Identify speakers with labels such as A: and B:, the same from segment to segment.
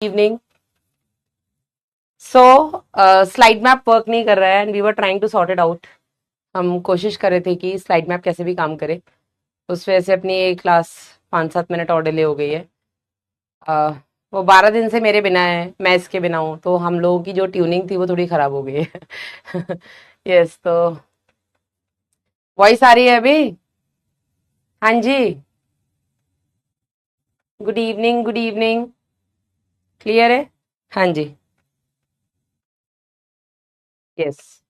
A: Evening. So slide map work नहीं कर रहा है and we were trying to sort it out. हम कोशिश कर रहे थे कि स्लाइड मैप कैसे भी काम करे। उस वजह से अपनी क्लास 5-7 मिनट और डिले हो गई है। uh, वो 12 दिन से मेरे बिना है, मैं इसके बिना हूँ, तो हम लोगों की जो ट्यूनिंग थी वो थोड़ी खराब हो गई है। यस, तो वॉइस आ रही है अभी? हाँ जी। Good evening, good evening. Clear है? हाँ जी। यस।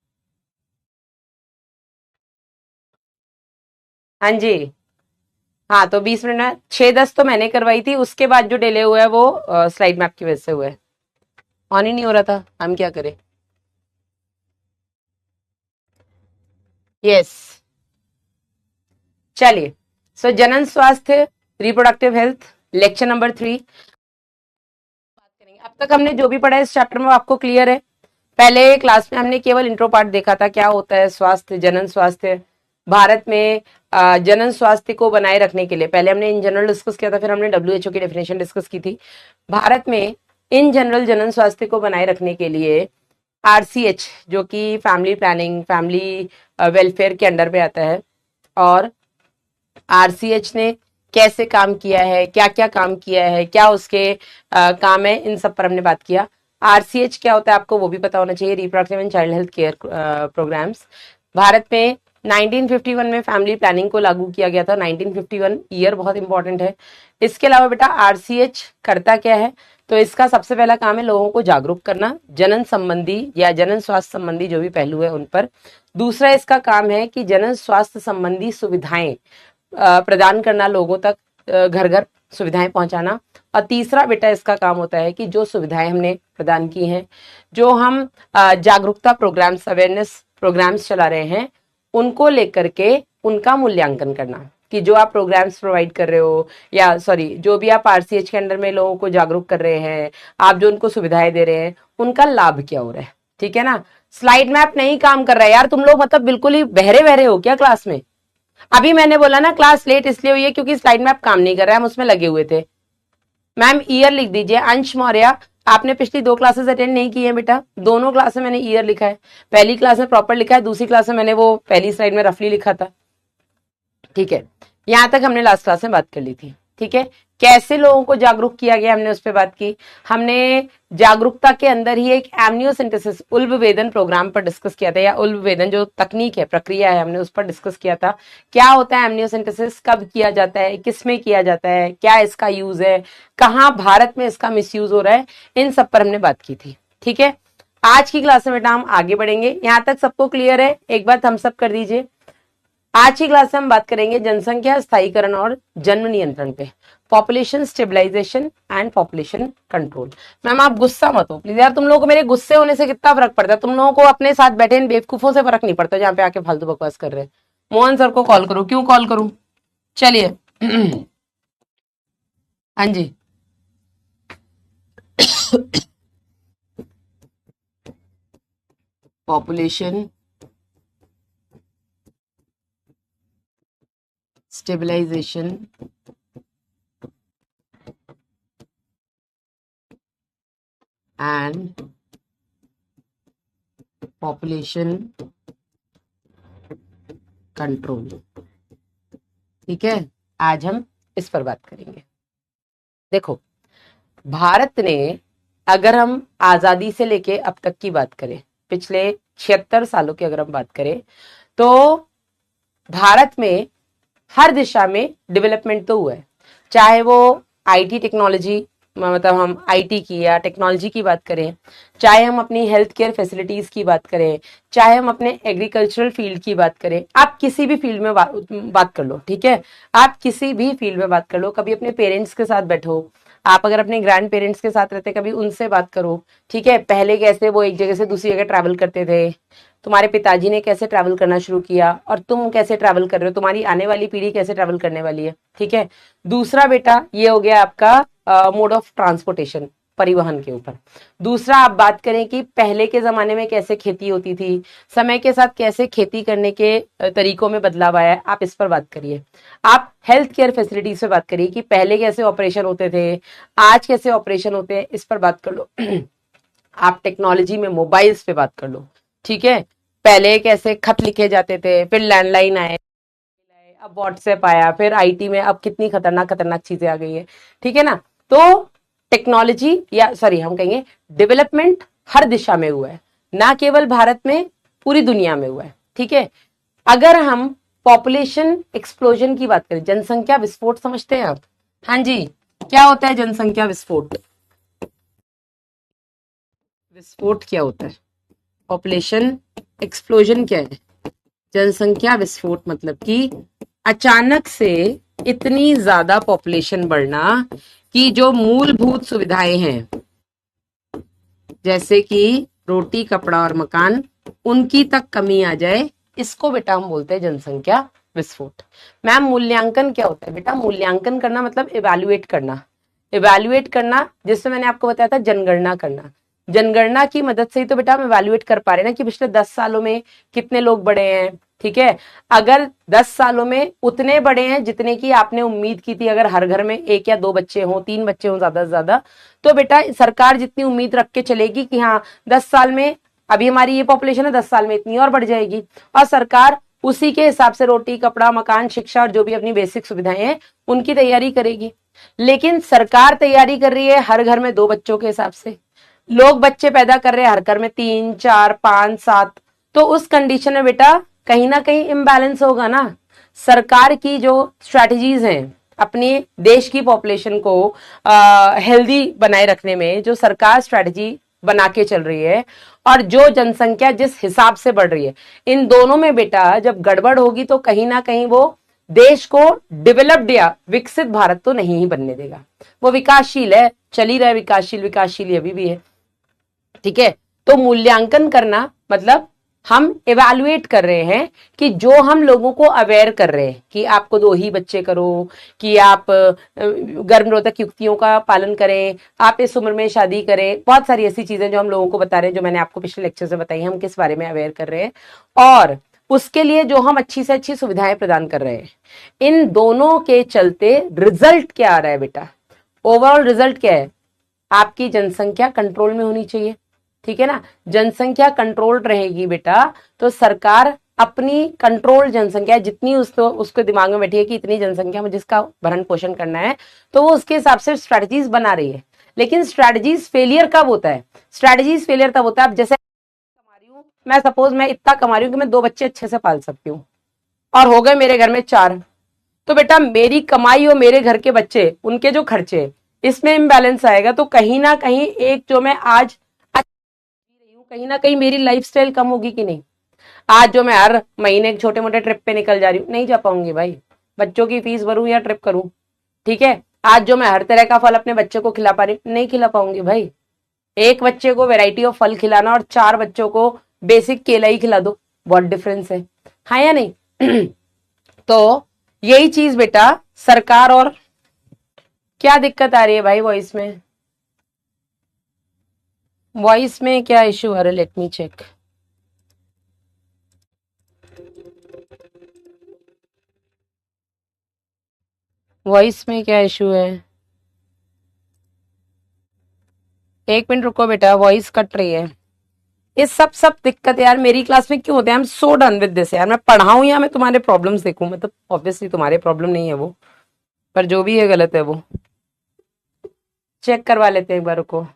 A: हाँ जी। हाँ, तो 20 मिनट में 6-10 तो मैंने करवाई थी, उसके बाद जो डिले हुआ है वो स्लाइड मैप की वजह से हुआ है। ऑन ही नहीं हो रहा था, हम क्या करें। यस। चलिए, सो जनन स्वास्थ्य, रिप्रोडक्टिव हेल्थ, लेक्चर नंबर 3 करेंगे। अब तक हमने जो भी पढ़ा है इस चैप्टर में आपको क्लियर है? पहले क्लास में हमने केवल इंट्रो पार्ट देखा था, क्या होता है स्वास्थ्य, जनन स्वास्थ्य। भारत में जनन स्वास्थ्य को बनाए रखने के लिए पहले हमने इन जनरल डिस्कस किया था, फिर हमने डब्ल्यूएचओ की डेफिनेशन डिस्कस की थी। भारत में इन जनरल जनन स्वास्थ्य को बनाए रखने के लिए आरसीएच, जो कि फैमिली प्लानिंग, फैमिली वेलफेयर के अंडर पे आता है, और आरसीएच ने कैसे काम किया है, क्या क्या काम किया है, क्या उसके काम है, इन सब पर हमने बात किया। आरसीएच क्या होता है आपको वो भी पता होना चाहिए, reproductive and child health care programmes. Bharat में 1951 में फैमिली प्लानिंग को लागू किया गया था। 1951 ईयर बहुत इंपॉर्टेंट है। इसके अलावा बेटा आरसीएच करता क्या है, तो इसका सबसे पहला काम है लोगों को जागरूक करना, जनन संबंधी या जनन स्वास्थ्य संबंधी जो भी पहलू है उन पर। दूसरा इसका काम है कि जनन स्वास्थ्य संबंधी सुविधाएं प्रदान करना, लोगों तक घर घर सुविधाएं पहुंचाना। और तीसरा बेटा इसका काम होता है कि जो सुविधाएं हमने प्रदान की हैं, जो हम जागरूकता प्रोग्राम्स, अवेयरनेस प्रोग्राम्स चला रहे हैं, उनको लेकर के उनका मूल्यांकन करना कि जो आप प्रोग्राम्स प्रोवाइड कर रहे हो, या सॉरी जो भी आप आरसीएच के अंडर में लोगों को जागरूक कर रहे हैं, आप जो उनको सुविधाएं दे रहे हैं, उनका लाभ क्या हो रहा है। ठीक है ना। स्लाइड मैप नहीं काम कर रहा है यार, तुम लोग मतलब बिल्कुल ही बहरे बहरे हो क्या क्लास में? अभी मैंने बोला ना क्लास लेट इसलिए हुई है क्योंकि स्लाइड मैप काम नहीं कर रहा है, हम उसमें लगे हुए थे। मैम ईयर लिख दीजिए। अंश मौर्य, आपने पिछली 2 क्लासेस अटेंड नहीं की है बेटा, दोनों क्लास में मैंने ईयर लिखा है। पहली क्लास में प्रॉपर लिखा है, दूसरी क्लास में मैंने वो पहली स्लाइड में रफली लिखा था। ठीक है, यहां तक हमने लास्ट क्लास में बात कर ली थी। ठीक है, कैसे लोगों को जागरूक किया गया हमने उस पर बात की। हमने जागरूकता के अंदर ही एक एमनियोसिंथेसिस उल्ब वेदन प्रोग्राम पर डिस्कस किया था, या उल्ब वेदन जो तकनीक है, प्रक्रिया है, हमने उस पर डिस्कस किया था। क्या होता है एमनियोसिंथेसिस, कब किया जाता है, किसमें किया जाता है, क्या इसका यूज है, कहाँ भारत में इसका मिसयूज हो रहा है, इन सब पर हमने बात की थी। ठीक है, आज की क्लास में बेटा हम आगे बढ़ेंगे। यहां तक सबको क्लियर है? एक बार थम्स अप कर दीजिए। आज की क्लास में हम बात करेंगे जनसंख्या स्थायीकरण और जन्म नियंत्रण पे, population stabilisation and population control. Ma'am आप गुस्सा मत हो प्लीज यार, तुम लोगों को मेरे गुस्से होने से कितना फर्क पड़ता है? तुम लोगों को अपने साथ बैठे इन बेवकूफों से फर्क नहीं पड़ता जहां पे आके फालतू बकवास कर रहे हैं। मोहन सर को कॉल करो। क्यों कॉल करूं? चलिए। हाँ जी। Population stabilisation and population control. ठीक है, आज हम इस पर बात करेंगे। देखो, भारत ने, अगर हम आजादी से लेके अब तक की बात करें, पिछले 76 सालों की अगर हम बात करें, तो भारत में हर दिशा में डेवलपमेंट तो हुआ है। चाहे वो आईटी टेक्नोलॉजी, मतलब हम आईटी की या टेक्नोलॉजी की बात करें, चाहे हम अपनी हेल्थ केयर फैसिलिटीज की बात करें, चाहे हम अपने एग्रीकल्चरल फील्ड की बात करें, आप किसी भी फील्ड में बात कर लो। ठीक है, आप किसी भी फील्ड में बात कर लो। कभी अपने पेरेंट्स के साथ बैठो, आप अगर अपने ग्रैंड पेरेंट्स के साथ रहते कभी उनसे बात करो। ठीक है, पहले कैसे वो एक जगह से दूसरी जगह ट्रैवल करते थे, तुम्हारे पिताजी ने कैसे ट्रैवल करना शुरू किया, और तुम कैसे ट्रैवल कर रहे हो, तुम्हारी आने वाली पीढ़ी कैसे ट्रैवल करने वाली है। ठीक है, दूसरा बेटा ये हो गया आपका मोड ऑफ ट्रांसपोर्टेशन, परिवहन के ऊपर। दूसरा आप बात करें कि पहले के जमाने में कैसे खेती होती थी, समय के साथ कैसे खेती करने के तरीकों में बदलाव आया है, आप इस पर बात करिए। आप हेल्थ केयर फैसिलिटीज पे बात करिए कि पहले कैसे ऑपरेशन होते थे, आज कैसे ऑपरेशन होते हैं, इस पर बात कर लो। आप टेक्नोलॉजी में मोबाइल्स पे बात कर लो, ठीक है। पहले कैसे खत लिखे जाते थे, फिर लैंडलाइन आए, अब व्हाट्सएप आया, फिर आईटी में अब कितनी खतरनाक खतरनाक चीजें आ गई है, ठीक है ना। तो टेक्नोलॉजी या सॉरी हम कहेंगे डेवलपमेंट हर दिशा में हुआ है, ना केवल भारत में, पूरी दुनिया में हुआ है, ठीक है। अगर हम पॉपुलेशन एक्सप्लोजन की बात करें, जनसंख्या विस्फोट समझते हैं आप? हाँ जी, क्या होता है जनसंख्या विस्फोट? विस्फोट क्या होता है? पॉपुलेशन एक्सप्लोजन क्या है? जनसंख्या विस्फोट मतलब कि अचानक से इतनी ज्यादा पॉपुलेशन बढ़ना कि जो मूलभूत सुविधाएं हैं जैसे कि रोटी कपड़ा और मकान, उनकी तक कमी आ जाए, इसको बेटा हम बोलते हैं जनसंख्या विस्फोट। मैम मूल्यांकन क्या होता है? बेटा मूल्यांकन करना मतलब इवैल्यूएट करना, इवैल्यूएट करना जिससे मैंने आपको बताया था जनगणना करना। जनगणना की मदद से ही तो बेटा हम इवैल्यूएट कर पा रहे हैं ना कि पिछले 10 सालों में कितने लोग बढ़े हैं, ठीक है। अगर 10 सालों में उतने बढ़े हैं जितने की आपने उम्मीद की थी, अगर हर घर में 1 या 2 बच्चे हों, 3 बच्चे हों ज्यादा से ज्यादा, तो बेटा सरकार जितनी उम्मीद रख के चलेगी कि हाँ 10 साल में, अभी हमारी ये पॉपुलेशन है, 10 साल में इतनी और बढ़ जाएगी, और सरकार उसी के हिसाब से रोटी कपड़ा मकान शिक्षा और जो भी अपनी बेसिक सुविधाएं हैं उनकी तैयारी करेगी। लेकिन सरकार तैयारी कर रही है हर घर में 2 बच्चों के हिसाब से, लोग बच्चे पैदा कर रहे हैं हर घर में 3 4 5 7, तो उस कंडीशन में बेटा कहीं ना कहीं इम्बैलेंस होगा ना। सरकार की जो स्ट्रैटेजीज हैं अपने देश की पॉपुलेशन को हेल्दी बनाए रखने में, जो सरकार स्ट्रैटेजी बना के चल रही है और जो जनसंख्या जिस हिसाब से बढ़ रही है, इन दोनों में बेटा जब गड़बड़ होगी तो कहीं ना कहीं वो देश को डेवलप्ड या विकसित भारत तो नहीं ही बनने देगा। वो विकासशील है, चल ही रहा है विकासशील, विकासशील अभी भी है, ठीक है। तो मूल्यांकन करना मतलब हम इवैल्यूएट कर रहे हैं कि जो हम लोगों को अवेयर कर रहे हैं कि आपको 2 ही बच्चे करो, कि आप गर्भनिरोधक युक्तियों का पालन करें, आप इस उम्र में शादी करें, बहुत सारी ऐसी चीजें जो हम लोगों को बता रहे हैं, जो मैंने आपको पिछले लेक्चर में बताई, हम किस बारे में अवेयर कर रहे हैं और उसके लिए जो हम अच्छी से अच्छी सुविधाएं प्रदान कर रहे हैं। इन दोनों के चलते रिजल्ट क्या आ रहा है बेटा? ओवरऑल रिजल्ट क्या है? आपकी जनसंख्या कंट्रोल में होनी चाहिए, ठीक है ना। जनसंख्या कंट्रोल रहेगी बेटा तो सरकार अपनी कंट्रोल जनसंख्या जितनी उसको दिमाग में बैठी है कि इतनी जनसंख्या में जिसका भरण पोषण करना है, तो वो उसके हिसाब से स्ट्रैटेजीज बना रही है। लेकिन स्ट्रैटेजीज फेलियर कब होता है? स्ट्रैटेजीज फेलियर तब होता है जैसे कमा रही हूं मैं, सपोज मैं इतना कमा रही हूं कि मैं 2 बच्चे अच्छे से पाल सकती हूँ और हो गए मेरे घर में 4, तो बेटा मेरी कमाई और मेरे घर के बच्चे उनके जो खर्चे, इसमें इम्बैलेंस आएगा। तो कहीं ना कहीं एक जो मैं आज रही हूँ, कहीं ना कहीं मेरी लाइफस्टाइल कम होगी कि नहीं। आज जो मैं हर महीने छोटे मोटे ट्रिप पे निकल जा रही हूँ, नहीं जा पाऊंगी भाई, बच्चों की फीस भरूं या ट्रिप करूं, ठीक है। आज जो मैं हर तरह का फल अपने बच्चे को खिला पा रही हूँ, नहीं खिला पाऊंगी भाई। एक बच्चे को वैरायटी ऑफ फल खिलाना और 4 बच्चों को बेसिक केला ही खिला दो, बहुत डिफरेंस है, हाँ या नहीं? तो यही चीज बेटा सरकार, और क्या दिक्कत आ रही है भाई वॉइस में? वॉइस में क्या इश्यू आ रहा है? Let me check. वॉइस में क्या इश्यू है? 1 मिनट रुको बेटा, वॉइस कट रही है। ये सब दिक्कत यार मेरी क्लास में क्यों होते हैं? I am so done with this यार। मैं पढ़ाऊं या मैं तुम्हारे प्रॉब्लम्स देखूं? मतलब ऑब्वियसली तुम्हारे प्रॉब्लम नहीं है वो, पर जो भी है गलत है वो। चेक करवा लेते हैं एक बार, रुको।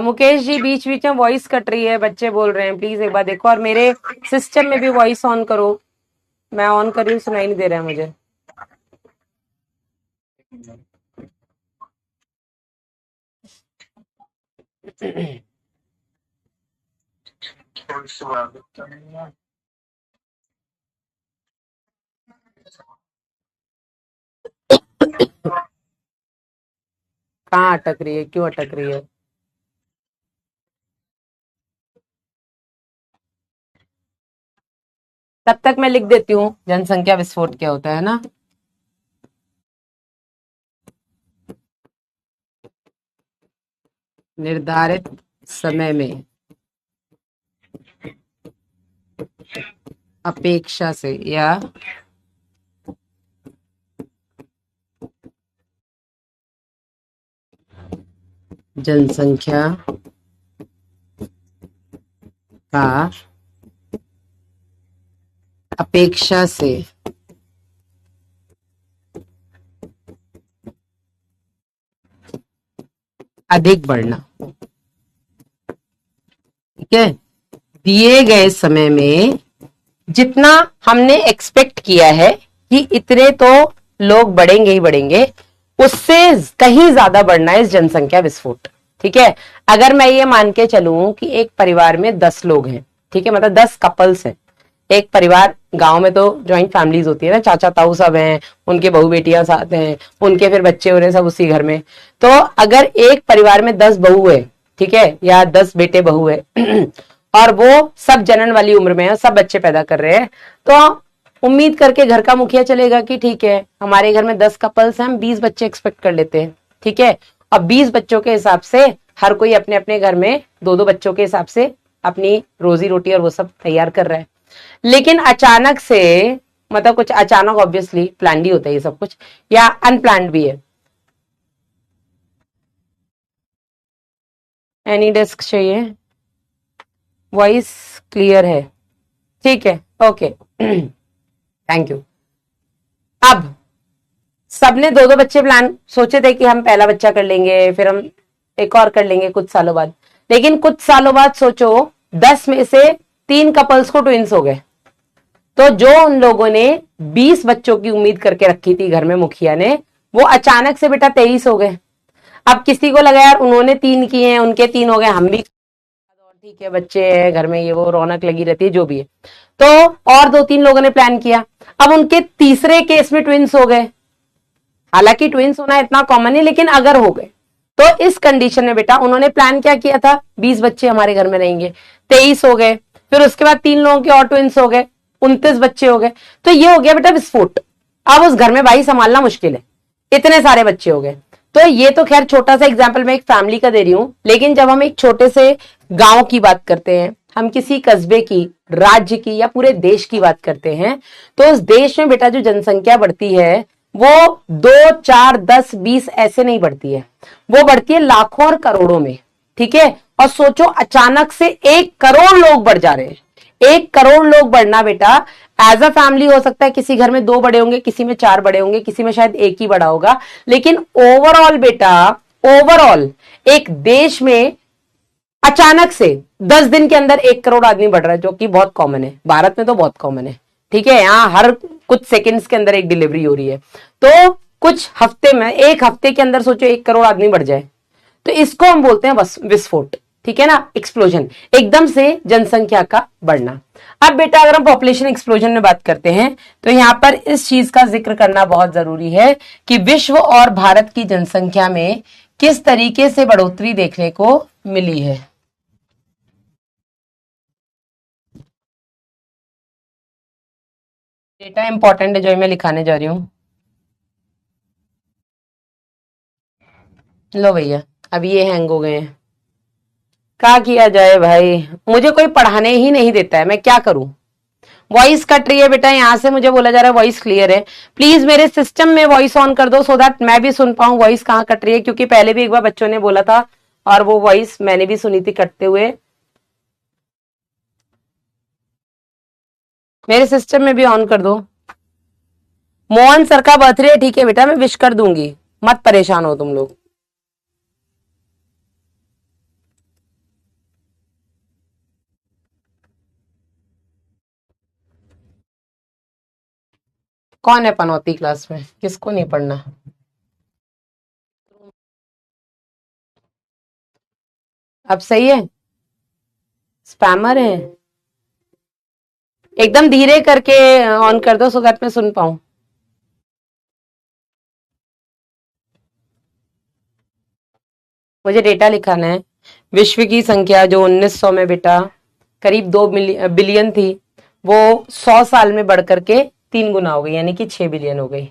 A: मुकेश जी बीच बीच में वॉइस कट रही है, बच्चे बोल रहे हैं, प्लीज एक बार देखो, और मेरे सिस्टम में भी वॉइस ऑन करो। मैं ऑन कर रही हूँ, सुनाई नहीं दे रहा है मुझे। कहाँ अटक रही है, क्यों अटक रही है? तब तक मैं लिख देती हूँ जनसंख्या विस्फोट क्या होता है ना। निर्धारित समय में अपेक्षा से या जनसंख्या का अपेक्षा से अधिक बढ़ना। ठीक है, दिए गए समय में जितना हमने एक्सपेक्ट किया है कि इतने तो लोग बढ़ेंगे ही बढ़ेंगे, उससे कहीं ज्यादा बढ़ना है इस जनसंख्या विस्फोट। ठीक है, अगर मैं ये मान के चलूं कि एक परिवार में 10 लोग हैं, ठीक है, मतलब 10 कपल्स हैं। एक परिवार, गांव में तो ज्वाइंट फैमिलीज होती है ना, चाचा ताऊ सब हैं, उनके बहू बेटियां साथ हैं, उनके फिर बच्चे हो रहे हैं सब उसी घर में। तो अगर एक परिवार में 10 बहू है, ठीक है, या 10 बेटे बहू है और वो सब जनन वाली उम्र में है, सब बच्चे पैदा कर रहे हैं, तो उम्मीद करके घर का मुखिया चलेगा कि ठीक है, हमारे घर में 10 कपल्स हैं, हम 20 बच्चे एक्सपेक्ट कर लेते हैं। ठीक है, और 20 बच्चों के हिसाब से हर कोई अपने अपने घर में दो दो बच्चों के हिसाब से अपनी रोजी रोटी और वो सब तैयार कर रहा है। लेकिन अचानक से, मतलब कुछ अचानक, ऑब्वियसली प्लान ही होता है ये सब कुछ, या अनप्लान्ड भी है। एनी डेस्क चाहिए? वॉइस क्लियर है? ठीक है, ओके, थैंक यू। अब सबने दो दो बच्चे प्लान सोचे थे कि हम पहला बच्चा कर लेंगे, फिर हम एक और कर लेंगे कुछ सालों बाद। लेकिन कुछ सालों बाद सोचो 10 में से 3 कपल्स को ट्विंस हो गए। तो जो उन लोगों ने 20 बच्चों की उम्मीद करके रखी थी घर में मुखिया ने, वो अचानक से बेटा 23 हो गए। अब किसी को लगा यार उन्होंने 3 किए हैं, उनके 3 हो गए, हम भी ठीक है, बच्चे हैं घर में, ये वो रौनक लगी रहती है जो भी है। तो और 2-3 लोगों ने प्लान किया, अब उनके तीसरे केस में ट्विंस हो गए। हालांकि ट्विंस होना इतना कॉमन है, लेकिन अगर हो गए तो इस कंडीशन में बेटा उन्होंने प्लान क्या किया था, 20 बच्चे हमारे घर में रहेंगे, 23 हो गए, फिर उसके बाद 3 लोगों के और ट्विंस हो गए, 29 बच्चे हो गए। तो ये हो गया बेटा विस्फोट। अब उस घर में भाई संभालना मुश्किल है, इतने सारे बच्चे हो गए। तो ये तो खैर छोटा सा एग्जाम्पल मैं एक फैमिली का दे रही हूं, लेकिन जब हम एक छोटे से गांव की बात करते हैं, हम किसी कस्बे की, राज्य की, या पूरे देश की बात करते हैं, तो उस देश में बेटा जो जनसंख्या बढ़ती है वो 2, 4, 10, 20 ऐसे नहीं बढ़ती है, वो बढ़ती है लाखों और करोड़ों में। ठीक है, और सोचो अचानक से 1 करोड़ लोग बढ़ जा रहे हैं। 1 करोड़ लोग बढ़ना बेटा, एज अ फैमिली हो सकता है किसी घर में 2 बड़े होंगे, किसी में 4 बड़े होंगे, किसी में शायद एक ही बड़ा होगा, लेकिन ओवरऑल बेटा, ओवरऑल एक देश में अचानक से 10 दिन के अंदर 1 करोड़ आदमी बढ़ रहा है, जो कि बहुत कॉमन है, भारत में तो बहुत कॉमन है। ठीक है, यहाँ हर कुछ सेकंड्स के अंदर एक डिलीवरी हो रही है। तो कुछ हफ्ते में, एक हफ्ते के अंदर सोचो 1 करोड़ आदमी बढ़ जाए, तो इसको हम बोलते हैं विस्फोट। ठीक है ना, एक्सप्लोजन, एकदम से जनसंख्या का बढ़ना। अब बेटा अगर हम पॉपुलेशन एक्सप्लोजन में बात करते हैं, तो यहां पर इस चीज का जिक्र करना बहुत जरूरी है कि विश्व और भारत की जनसंख्या में किस तरीके से बढ़ोतरी देखने को मिली है। डेटा इंपॉर्टेंट है जो मैं लिखाने जा रही हूं। लो भैया, अब ये हैंग हो गए हैं, क्या किया जाए भाई, मुझे कोई पढ़ाने ही नहीं देता है, मैं क्या करूं। वॉइस कट रही है बेटा, यहां से मुझे बोला जा रहा है वॉइस क्लियर है। प्लीज मेरे सिस्टम में वॉइस ऑन कर दो, सो दैट मैं भी सुन पाऊं वॉइस कहाँ कट रही है, क्योंकि पहले भी एक बार बच्चों ने बोला था और वो वॉइस मैंने भी सुनी थी कटते हुए। मेरे सिस्टम में भी ऑन कर दो। मोहन सर का बर्थडे है, ठीक है बेटा, मैं विश कर दूंगी, मत परेशान हो तुम लोग। कौन है पनौती क्लास में, किसको नहीं पढ़ना? अब सही है? स्पैमर है? एकदम धीरे करके ऑन कर दो, सो दैट मैं सुन पाऊं। मुझे डेटा लिखाना है। विश्व की संख्या जो 1900 में बेटा करीब 2 बिलियन थी, वो 100 साल में बढ़ करके 3 गुना हो गई, यानी कि 6 बिलियन हो गई।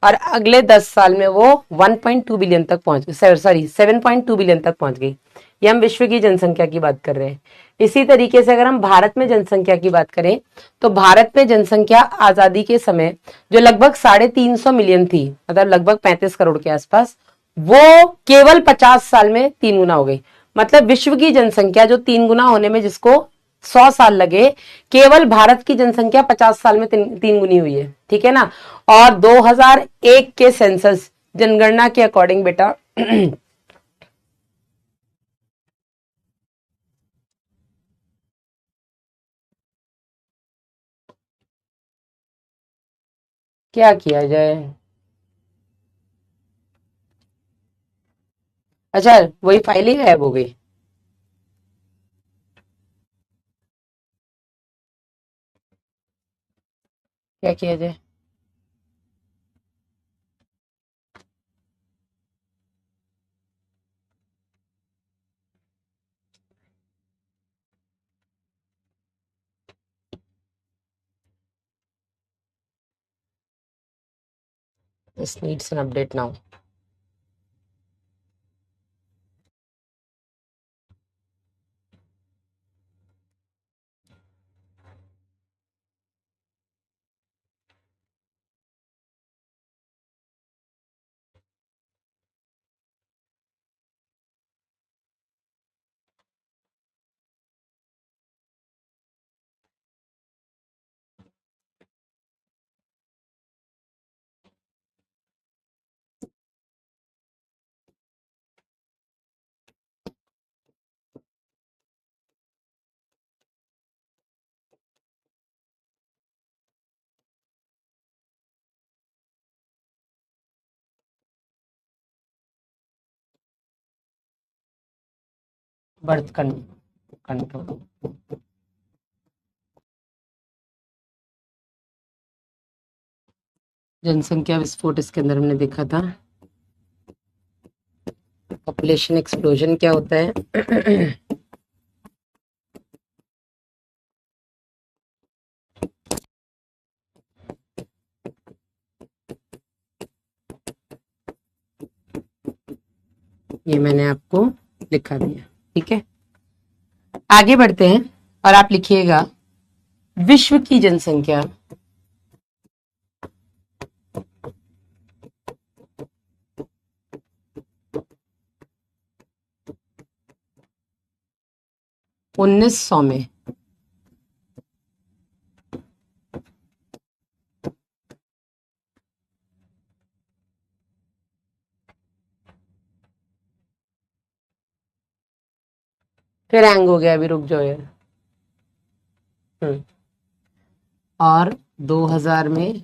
A: और अगले 10 साल में वो 1.2 बिलियन तक पहुंच गई, सॉरी 7.2 बिलियन तक पहुंच गई। ये हम विश्व की जनसंख्या की बात कर रहे हैं। इसी तरीके से अगर हम भारत में जनसंख्या की बात करें तो भारत में जनसंख्या आजादी के समय जो लगभग 350 मिलियन थी, मतलब लगभग 35 करोड़ के आसपास, वो केवल 50 साल में 3 गुना हो गई। मतलब विश्व की जनसंख्या जो 3 गुना होने में जिसको 100 साल लगे, केवल भारत की जनसंख्या 50 साल में 3 गुनी हुई है। ठीक है ना। और 2001 के सेंसस जनगणना के अकॉर्डिंग बेटा क्या किया जाए। अच्छा, वही फाइल ही गायब हो गई। क्या किया जाए। This needs an update now. Birth control. जनसंख्या विस्फोट इसके अंदर हमने देखा था। पॉपुलेशन एक्सप्लोजन क्या होता है। ये मैंने आपको लिखा दिया। ठीक है, आगे बढ़ते हैं और आप लिखिएगा विश्व की जनसंख्या उन्नीस सौ में फिर हैंग हो गया, अभी रुक जाओ यार। और 2000 में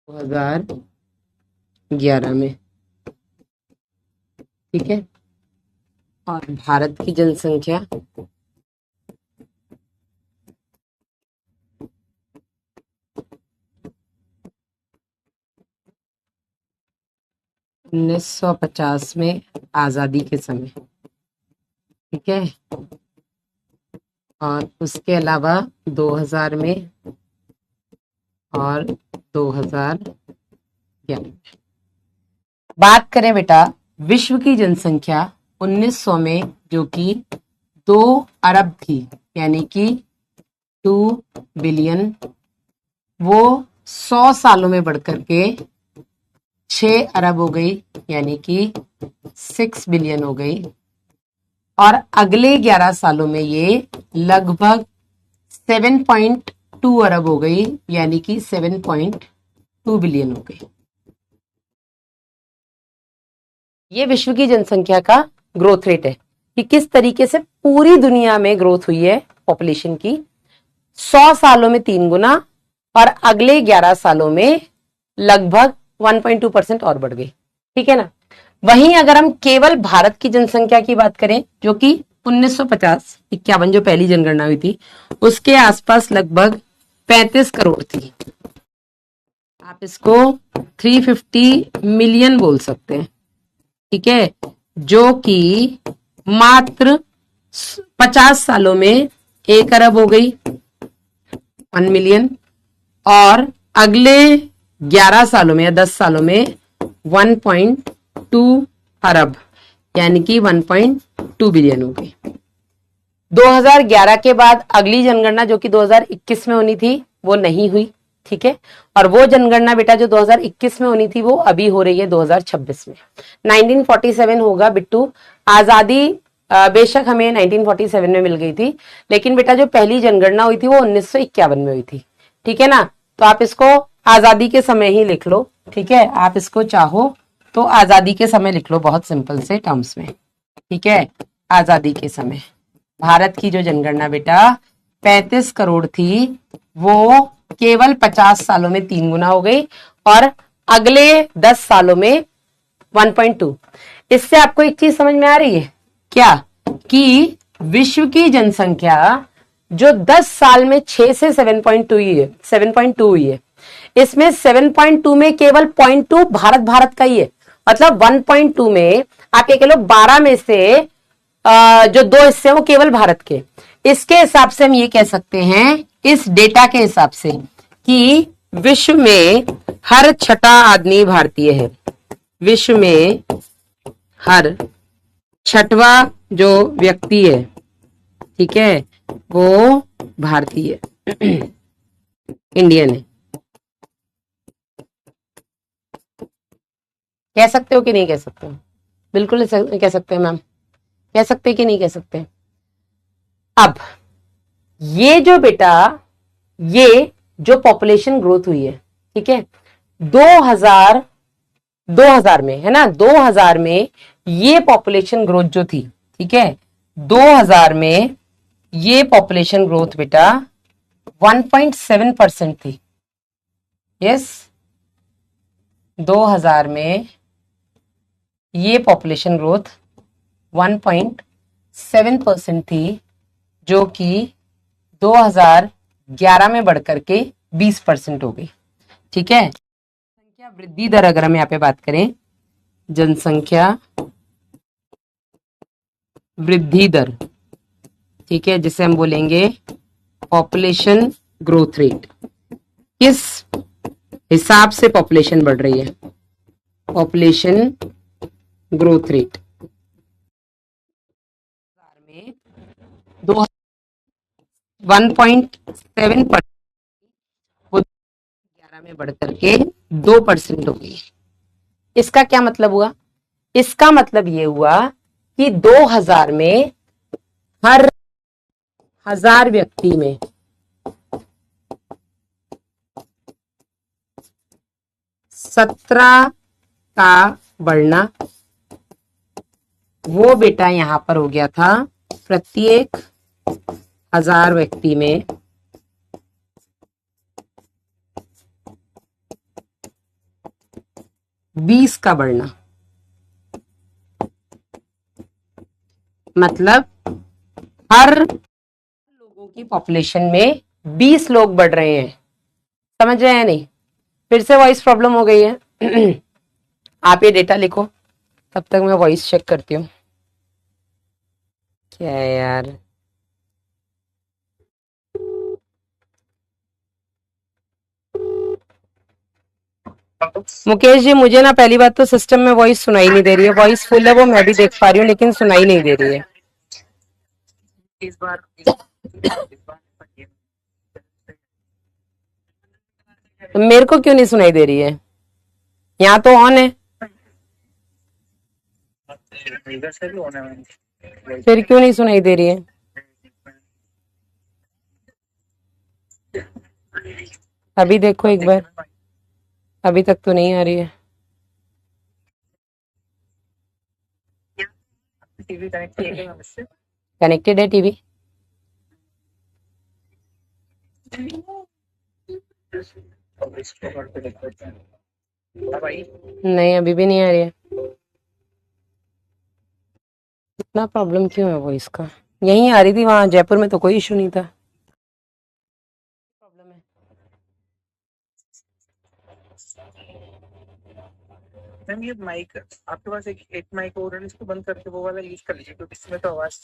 A: 2011 में। ठीक है, और भारत की जनसंख्या 1950 में आजादी के समय। ठीक है, और उसके अलावा 2000 में और 2011 में। बात करें बेटा विश्व की जनसंख्या 1900 में जो कि 2 अरब थी, यानी कि 2 बिलियन, वो 100 सालों में बढ़कर के 6 अरब हो गई, यानी कि 6 बिलियन हो गई। और अगले 11 सालों में ये लगभग 7.2 अरब हो गई, यानी कि 7.2 बिलियन हो गई। ये विश्व की जनसंख्या का ग्रोथ रेट है कि किस तरीके से पूरी दुनिया में ग्रोथ हुई है पॉपुलेशन की। 100 सालों में 3 गुना और अगले 11 सालों में लगभग 1.2% और बढ़ गई। ठीक है ना। वहीं अगर हम केवल भारत की जनसंख्या की बात करें जो कि 1950-51 जो पहली जनगणना हुई थी उसके आसपास लगभग 35 करोड़ थी। आप इसको 350 मिलियन बोल सकते हैं। ठीक है, जो कि मात्र 50 सालों में 1 अरब हो गई, 1 मिलियन, और अगले 11 सालों में या 10 सालों में 1.2 अरब, यानी कि 1.2 बिलियन हो गई। 2011 के बाद अगली जनगणना जो कि 2021 में होनी थी वो नहीं हुई, ठीक है। और वो जनगणना बेटा जो 2021 में होनी थी वो अभी हो रही है 2026 में। 1947 होगा बिट्टू। आजादी बेशक हमें 1947 में मिल गई थी, लेकिन बेटा जो पहली जनगणना हुई थी वो 1951 में हुई थी, ठीक है ना। तो आप इसको आजादी के समय ही लिख लो, ठीक है। आप इसको चाहो तो आजादी के समय लिख लो, बहुत सिंपल से टर्म्स में, ठीक है। आजादी के समय भारत की जो जनगणना बेटा 35 करोड़ थी वो केवल 50 सालों में 3 गुना हो गई, और अगले 10 सालों में 1.2। इससे आपको एक चीज समझ में आ रही है क्या, कि विश्व की जनसंख्या जो 10 साल में 6 से 7.2 हुई है, 7.2 हुई है, इसमें 7.2 में केवल 0.2 भारत का ही है। मतलब 1.2 में आप ये कह लो 12 में से जो 2 हिस्से हैं वो केवल भारत के। इसके हिसाब से हम ये कह सकते हैं, इस डेटा के हिसाब से, कि विश्व में हर छठा आदमी भारतीय है। विश्व में हर छठवा जो व्यक्ति है, ठीक है, वो भारतीय इंडियन है। कह सकते हो कि नहीं कह सकते हो? बिल्कुल कह सकते हैं मैम, कह सकते कि नहीं कह सकते? अब ये जो बेटा ये जो पॉपुलेशन ग्रोथ हुई है, ठीक है, 2000 में है ना, 2000 में ये पॉपुलेशन ग्रोथ जो थी, ठीक है, 2000 में ये पॉपुलेशन ग्रोथ बेटा 1.7% थी। यस, 2000 में ये पॉपुलेशन ग्रोथ 1.7% थी, जो कि 2011 में बढ़कर के 20% हो गई, ठीक है। जनसंख्या वृद्धि दर अगर हम यहाँ पे बात करें, जनसंख्या वृद्धि दर, ठीक है, जिसे हम बोलेंगे पॉपुलेशन ग्रोथ रेट, किस हिसाब से पॉपुलेशन बढ़ रही है, पॉपुलेशन ग्रोथ रेट में 1.7% वो 11 में बढ़कर के 2% हो गई। इसका क्या मतलब हुआ? इसका मतलब ये हुआ कि 2000 में हर 1000 व्यक्ति में 17 का बढ़ना, वो बेटा यहां पर हो गया था प्रत्येक 1000 व्यक्ति में 20 का बढ़ना। मतलब हर लोगों की पॉपुलेशन में 20 लोग बढ़ रहे हैं। समझ रहे हैं नहीं? फिर से वॉइस प्रॉब्लम हो गई है। आप ये डेटा लिखो, तब तक मैं वॉइस चेक करती हूँ। क्या है यार, मुकेश जी, मुझे ना पहली बात तो सिस्टम में वॉइस सुनाई नहीं दे रही है। वॉइस फुल है वो मैं भी देख पा रही हूँ, लेकिन सुनाई नहीं दे रही है। इस बार मेरे को क्यों नहीं सुनाई दे रही है? यहाँ तो ऑन है, फिर क्यों नहीं सुनाई दे रही है? अभी देखो एक बार, अभी तक तो नहीं आ रही है। टीवी कनेक्टेड है टीवी? नहीं, अभी भी नहीं आ रही है। इतना प्रॉब्लम क्यों है वो इसका? यहीं आ रही थी, वहां जयपुर में तो कोई इशू नहीं था। प्रॉब्लम है। मैम ये माइक आपके पास एक माइक और है, इसको बंद करके वो वाला यूज कर लीजिए, क्योंकि इसमें तो आवाज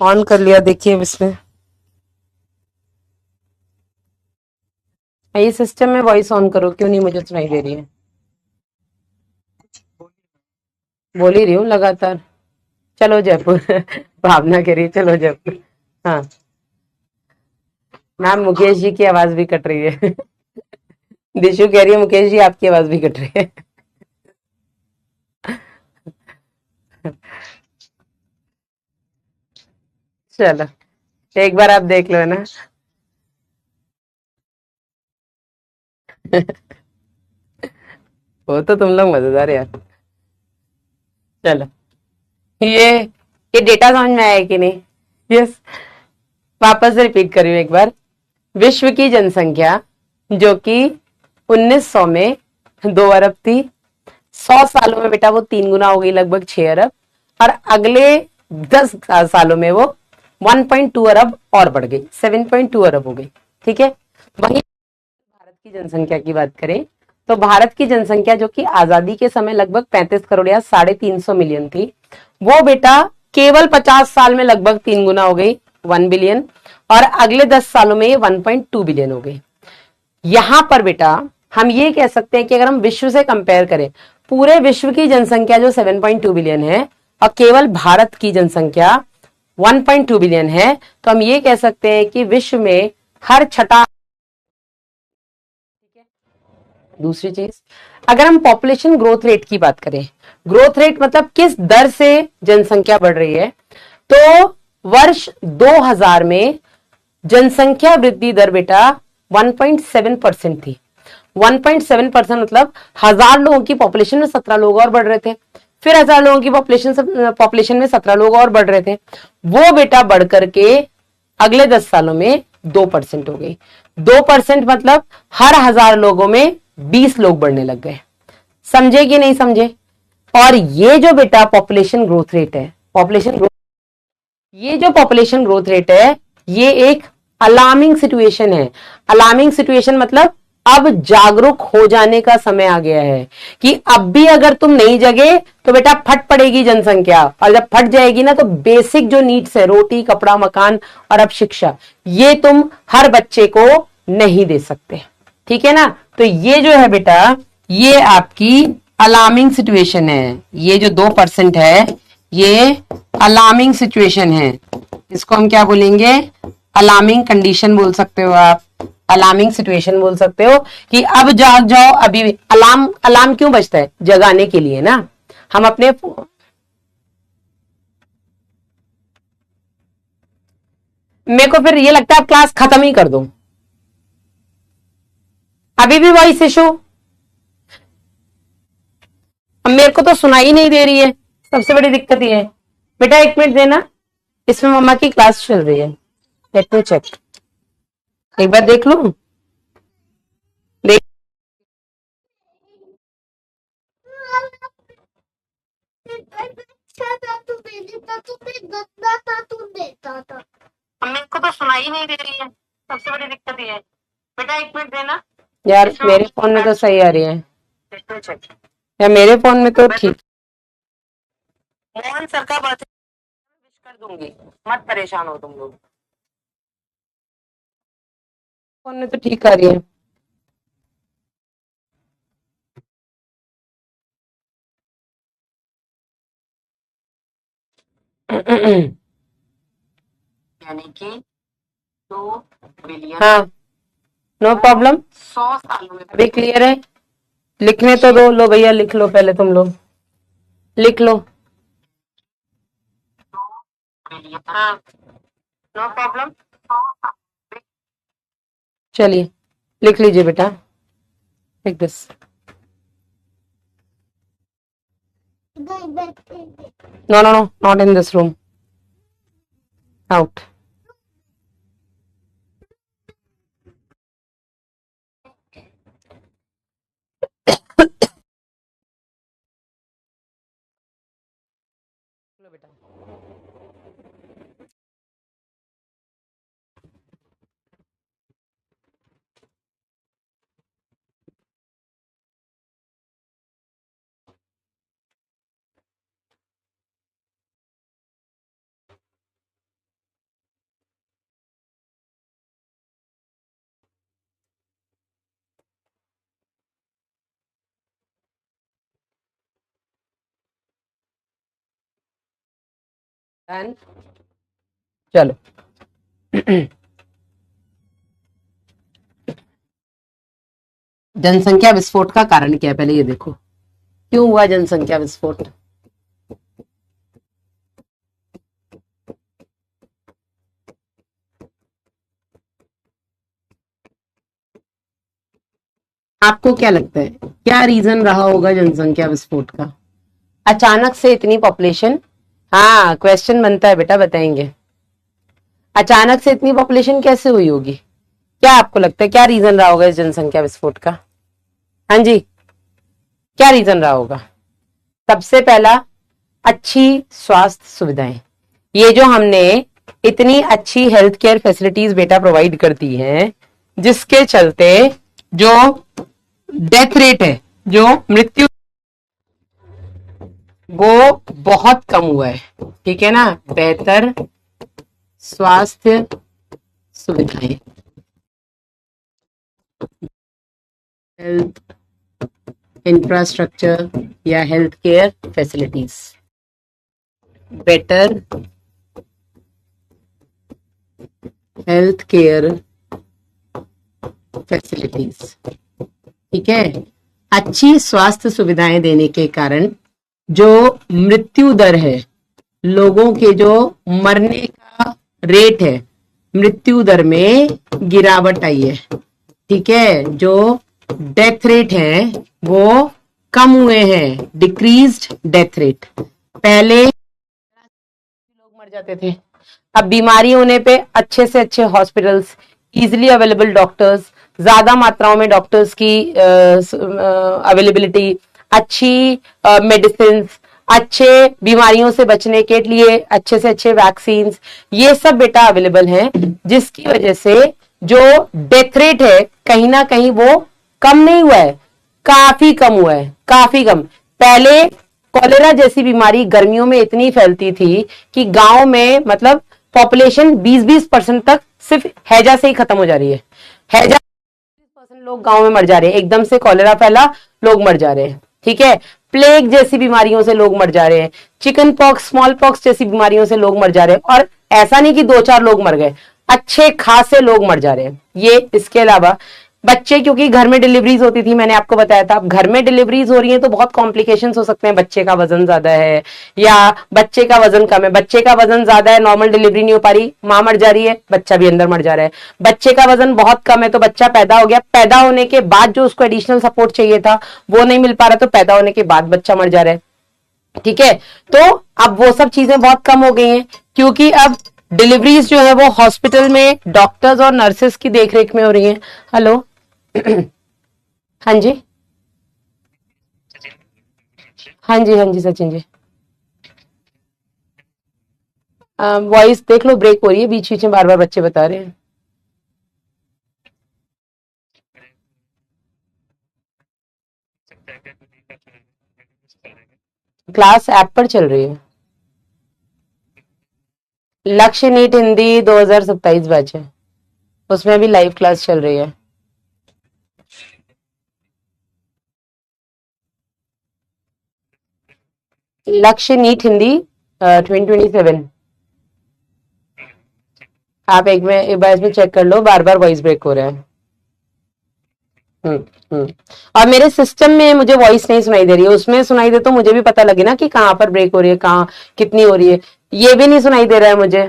A: ऑन कर लिया, देखिए अब इसमें ये सिस्टम में वॉइस ऑन करो, क्यों नहीं मुझे सुनाई दे रही है? बोल ही रही हूँ लगातार। चलो जयपुर भावना कह रही है, चलो जयपुर। हाँ, मैम मुकेश जी की आवाज भी कट रही है दिशु कह रही है मुकेश जी आपकी आवाज भी कट रही है चलो एक बार आप देख लो, है ना वो तो तुम लोग मजेदार यार। चलो, ये ये डेटा समझ में आया कि नहीं? यस, वापस से रिपीट कर रही हूँ एक बार। विश्व की जनसंख्या जो कि 1900 में 2 अरब थी, 100 सालों में बेटा वो 3 गुना हो गई, लगभग 6 अरब। और अगले 10 सालों में वो 1.2 अरब और बढ़ गई, 7.2 अरब हो गई। ठीक है, वहीं भारत की जनसंख्या की बात करें तो भारत की जनसंख्या जो कि आजादी के समय लगभग 35 करोड़ या 350 मिलियन थी, वो बेटा केवल 50 साल में लगभग 3 गुना हो गई, 1 बिलियन। और अगले 10 सालों में ये 1.2 बिलियन हो गई। यहां पर बेटा हम ये कह सकते हैं कि अगर हम विश्व से कंपेयर करें, पूरे विश्व की जनसंख्या जो 7.2 बिलियन है और केवल भारत की जनसंख्या 1.2 बिलियन है, तो हम ये कह सकते हैं कि विश्व में हर छठा। दूसरी चीज, अगर हम पॉपुलेशन ग्रोथ रेट की बात करें, ग्रोथ रेट मतलब किस दर से जनसंख्या बढ़ रही है, तो वर्ष 2000 में जनसंख्या वृद्धि दर बेटा 1.7% थी। 1.7% मतलब 1000 लोगों की पॉपुलेशन में 17 लोग और बढ़ रहे थे, फिर 1000 लोगों की पॉपुलेशन में 17 लोग और बढ़ रहे थे, वो बेटा बढ़ करके अगले 10 सालों में 2% हो गई। 2% मतलब हर 1000 लोगों में 20 लोग बढ़ने लग गए। समझे कि नहीं समझे? और ये जो बेटा पॉपुलेशन ग्रोथ रेट है, ये जो पॉपुलेशन ग्रोथ रेट है, ये एक अलार्मिंग सिचुएशन है। अलार्मिंग सिचुएशन मतलब अब जागरूक हो जाने का समय आ गया है कि अब भी अगर तुम नहीं जगे तो बेटा फट पड़ेगी जनसंख्या, और जब फट जाएगी ना तो बेसिक जो नीड्स है, रोटी कपड़ा मकान और अब शिक्षा, ये तुम हर बच्चे को नहीं दे सकते। ठीक है ना? तो ये जो है बेटा, ये आपकी अलार्मिंग सिचुएशन है। ये जो 2% है, ये अलार्मिंग सिचुएशन है। इसको हम क्या बोलेंगे? अलार्मिंग कंडीशन बोल सकते हो आप, अलार्मिंग सिचुएशन बोल सकते हो कि अब जाग जाओ। अभी अलार्म, अलार्म क्यों बजता है? जगाने के लिए ना। हम अपने, मेरे को फिर ये लगता है आप क्लास खत्म ही कर दो। अभी भी वॉइस इशू, अब मेरे को तो सुनाई नहीं दे रही है, सबसे बड़ी दिक्कत ये है। बेटा 1 मिनट देना, इसमें मम्मा की क्लास चल रही है, लेट मी चेक, एक बार देख लूं। देख, अब मेरे को तो सुनाई नहीं दे रही है, सबसे बड़ी दिक्कत ये है। बेटा 1 मिनट देना यार, मेरे फोन में तो सही आ रही है। लेट मी चेक, या मेरे फोन में तो ठीक। मोहन सर का बर्थडे विश कर दूंगी, मत परेशान हो तुम लोग। फोन में तो ठीक आ रही है। यानी कि 2 बिलियन, हाँ, नो प्रॉब्लम, 100 सालों में अभी क्लियर है। लिखने तो दो, लो भैया लिख लो, पहले तुम लोग लिख लो। हाँ, नो प्रॉब्लम, चलिए लिख लीजिए बेटा, लिख this. No no no, not in this room, out. बेटा डन। चलो जनसंख्या विस्फोट का कारण क्या है, पहले ये देखो, क्यों हुआ जनसंख्या विस्फोट? आपको क्या लगता है क्या रीजन रहा होगा जनसंख्या विस्फोट का? अचानक से इतनी पॉपुलेशन, हाँ क्वेश्चन बनता है बेटा, बताएंगे। अचानक से इतनी पॉपुलेशन कैसे हुई होगी? क्या आपको लगता है क्या रीजन रहा होगा इस जनसंख्या विस्फोट का? हाँ जी, क्या रीजन रहा होगा? सबसे पहला, अच्छी स्वास्थ्य सुविधाएं। ये जो हमने इतनी अच्छी हेल्थ केयर फैसिलिटीज बेटा प्रोवाइड करती हैं, जिसके चलते जो डेथ रेट है, जो मृत्यु, वो बहुत कम हुआ है। ठीक है ना? बेहतर स्वास्थ्य सुविधाएं, हेल्थ इंफ्रास्ट्रक्चर या health care facilities, better health care facilities. ठीक है? अच्छी स्वास्थ्य सुविधाएं देने के कारण जो मृत्यु दर है, लोगों के जो मरने का रेट है, मृत्यु दर में गिरावट आई है। ठीक है? जो डेथ रेट है वो कम हुए हैं, डिक्रीज्ड डेथ रेट। पहले लोग मर जाते थे, अब बीमारी होने पे अच्छे से अच्छे हॉस्पिटल्स, इजिली अवेलेबल डॉक्टर्स, ज्यादा मात्राओं में डॉक्टर्स की अवेलेबिलिटी, अच्छी मेडिसिन, अच्छे बीमारियों से बचने के लिए अच्छे से अच्छे वैक्सीन, ये सब बेटा अवेलेबल हैं, जिसकी वजह से जो डेथ रेट है कहीं ना कहीं वो कम नहीं हुआ है, काफी कम हुआ है, काफी कम। पहले कॉलेरा जैसी बीमारी गर्मियों में इतनी फैलती थी कि गांव में मतलब पॉपुलेशन 20-20% तक सिर्फ हैजा से ही खत्म हो जा रही है। हैजा 20% लोग गांव में मर जा रहे हैं, एकदम से कॉलेरा फैला, लोग मर जा रहे हैं। ठीक है? प्लेग जैसी बीमारियों से लोग मर जा रहे हैं, चिकन पॉक्स, स्मॉल पॉक्स जैसी बीमारियों से लोग मर जा रहे हैं, और ऐसा नहीं कि 2-4 लोग मर गए, अच्छे खासे लोग मर जा रहे हैं। ये इसके अलावा बच्चे, क्योंकि घर में डिलीवरीज होती थी, मैंने आपको बताया था, अब घर में डिलीवरीज हो रही है तो बहुत कॉम्प्लिकेशंस हो सकते हैं। बच्चे का वजन ज्यादा है या बच्चे का वजन कम है, बच्चे का वजन ज्यादा है, नॉर्मल डिलीवरी नहीं हो पा रही, मां मर जा रही है, बच्चा भी अंदर मर जा रहा है। बच्चे का वजन बहुत कम है तो बच्चा पैदा हो गया, पैदा होने के बाद जो उसको एडिशनल सपोर्ट चाहिए था वो नहीं मिल पा रहा, तो पैदा होने के बाद बच्चा मर जा रहा है। ठीक है? तो अब वो सब चीजें बहुत कम हो गई हैं, क्योंकि अब डिलीवरीज जो है वो हॉस्पिटल में डॉक्टर्स और नर्सेस की देखरेख में हो रही है। हेलो हाँ जी, हाँ जी, हाँ जी सचिन जी, वॉइस देख लो, ब्रेक हो रही है बीच बीच में, बार बार बच्चे बता रहे हैं। क्लास ऐप पर चल रही है, लक्ष्य नीट हिंदी 2027 बैच है, उसमें अभी लाइव क्लास चल रही है। लक्ष्य नीट हिंदी 2027। आप एक बार इसमें चेक कर लो, बार बार वॉइस ब्रेक हो रहा है। हम्म। हम्म। और मेरे सिस्टम में मुझे वॉइस नहीं सुनाई दे रही है, उसमें सुनाई दे तो मुझे भी पता लगे ना कि कहाँ पर ब्रेक हो रही है, कहाँ कितनी हो रही है। ये भी नहीं सुनाई दे रहा है मुझे।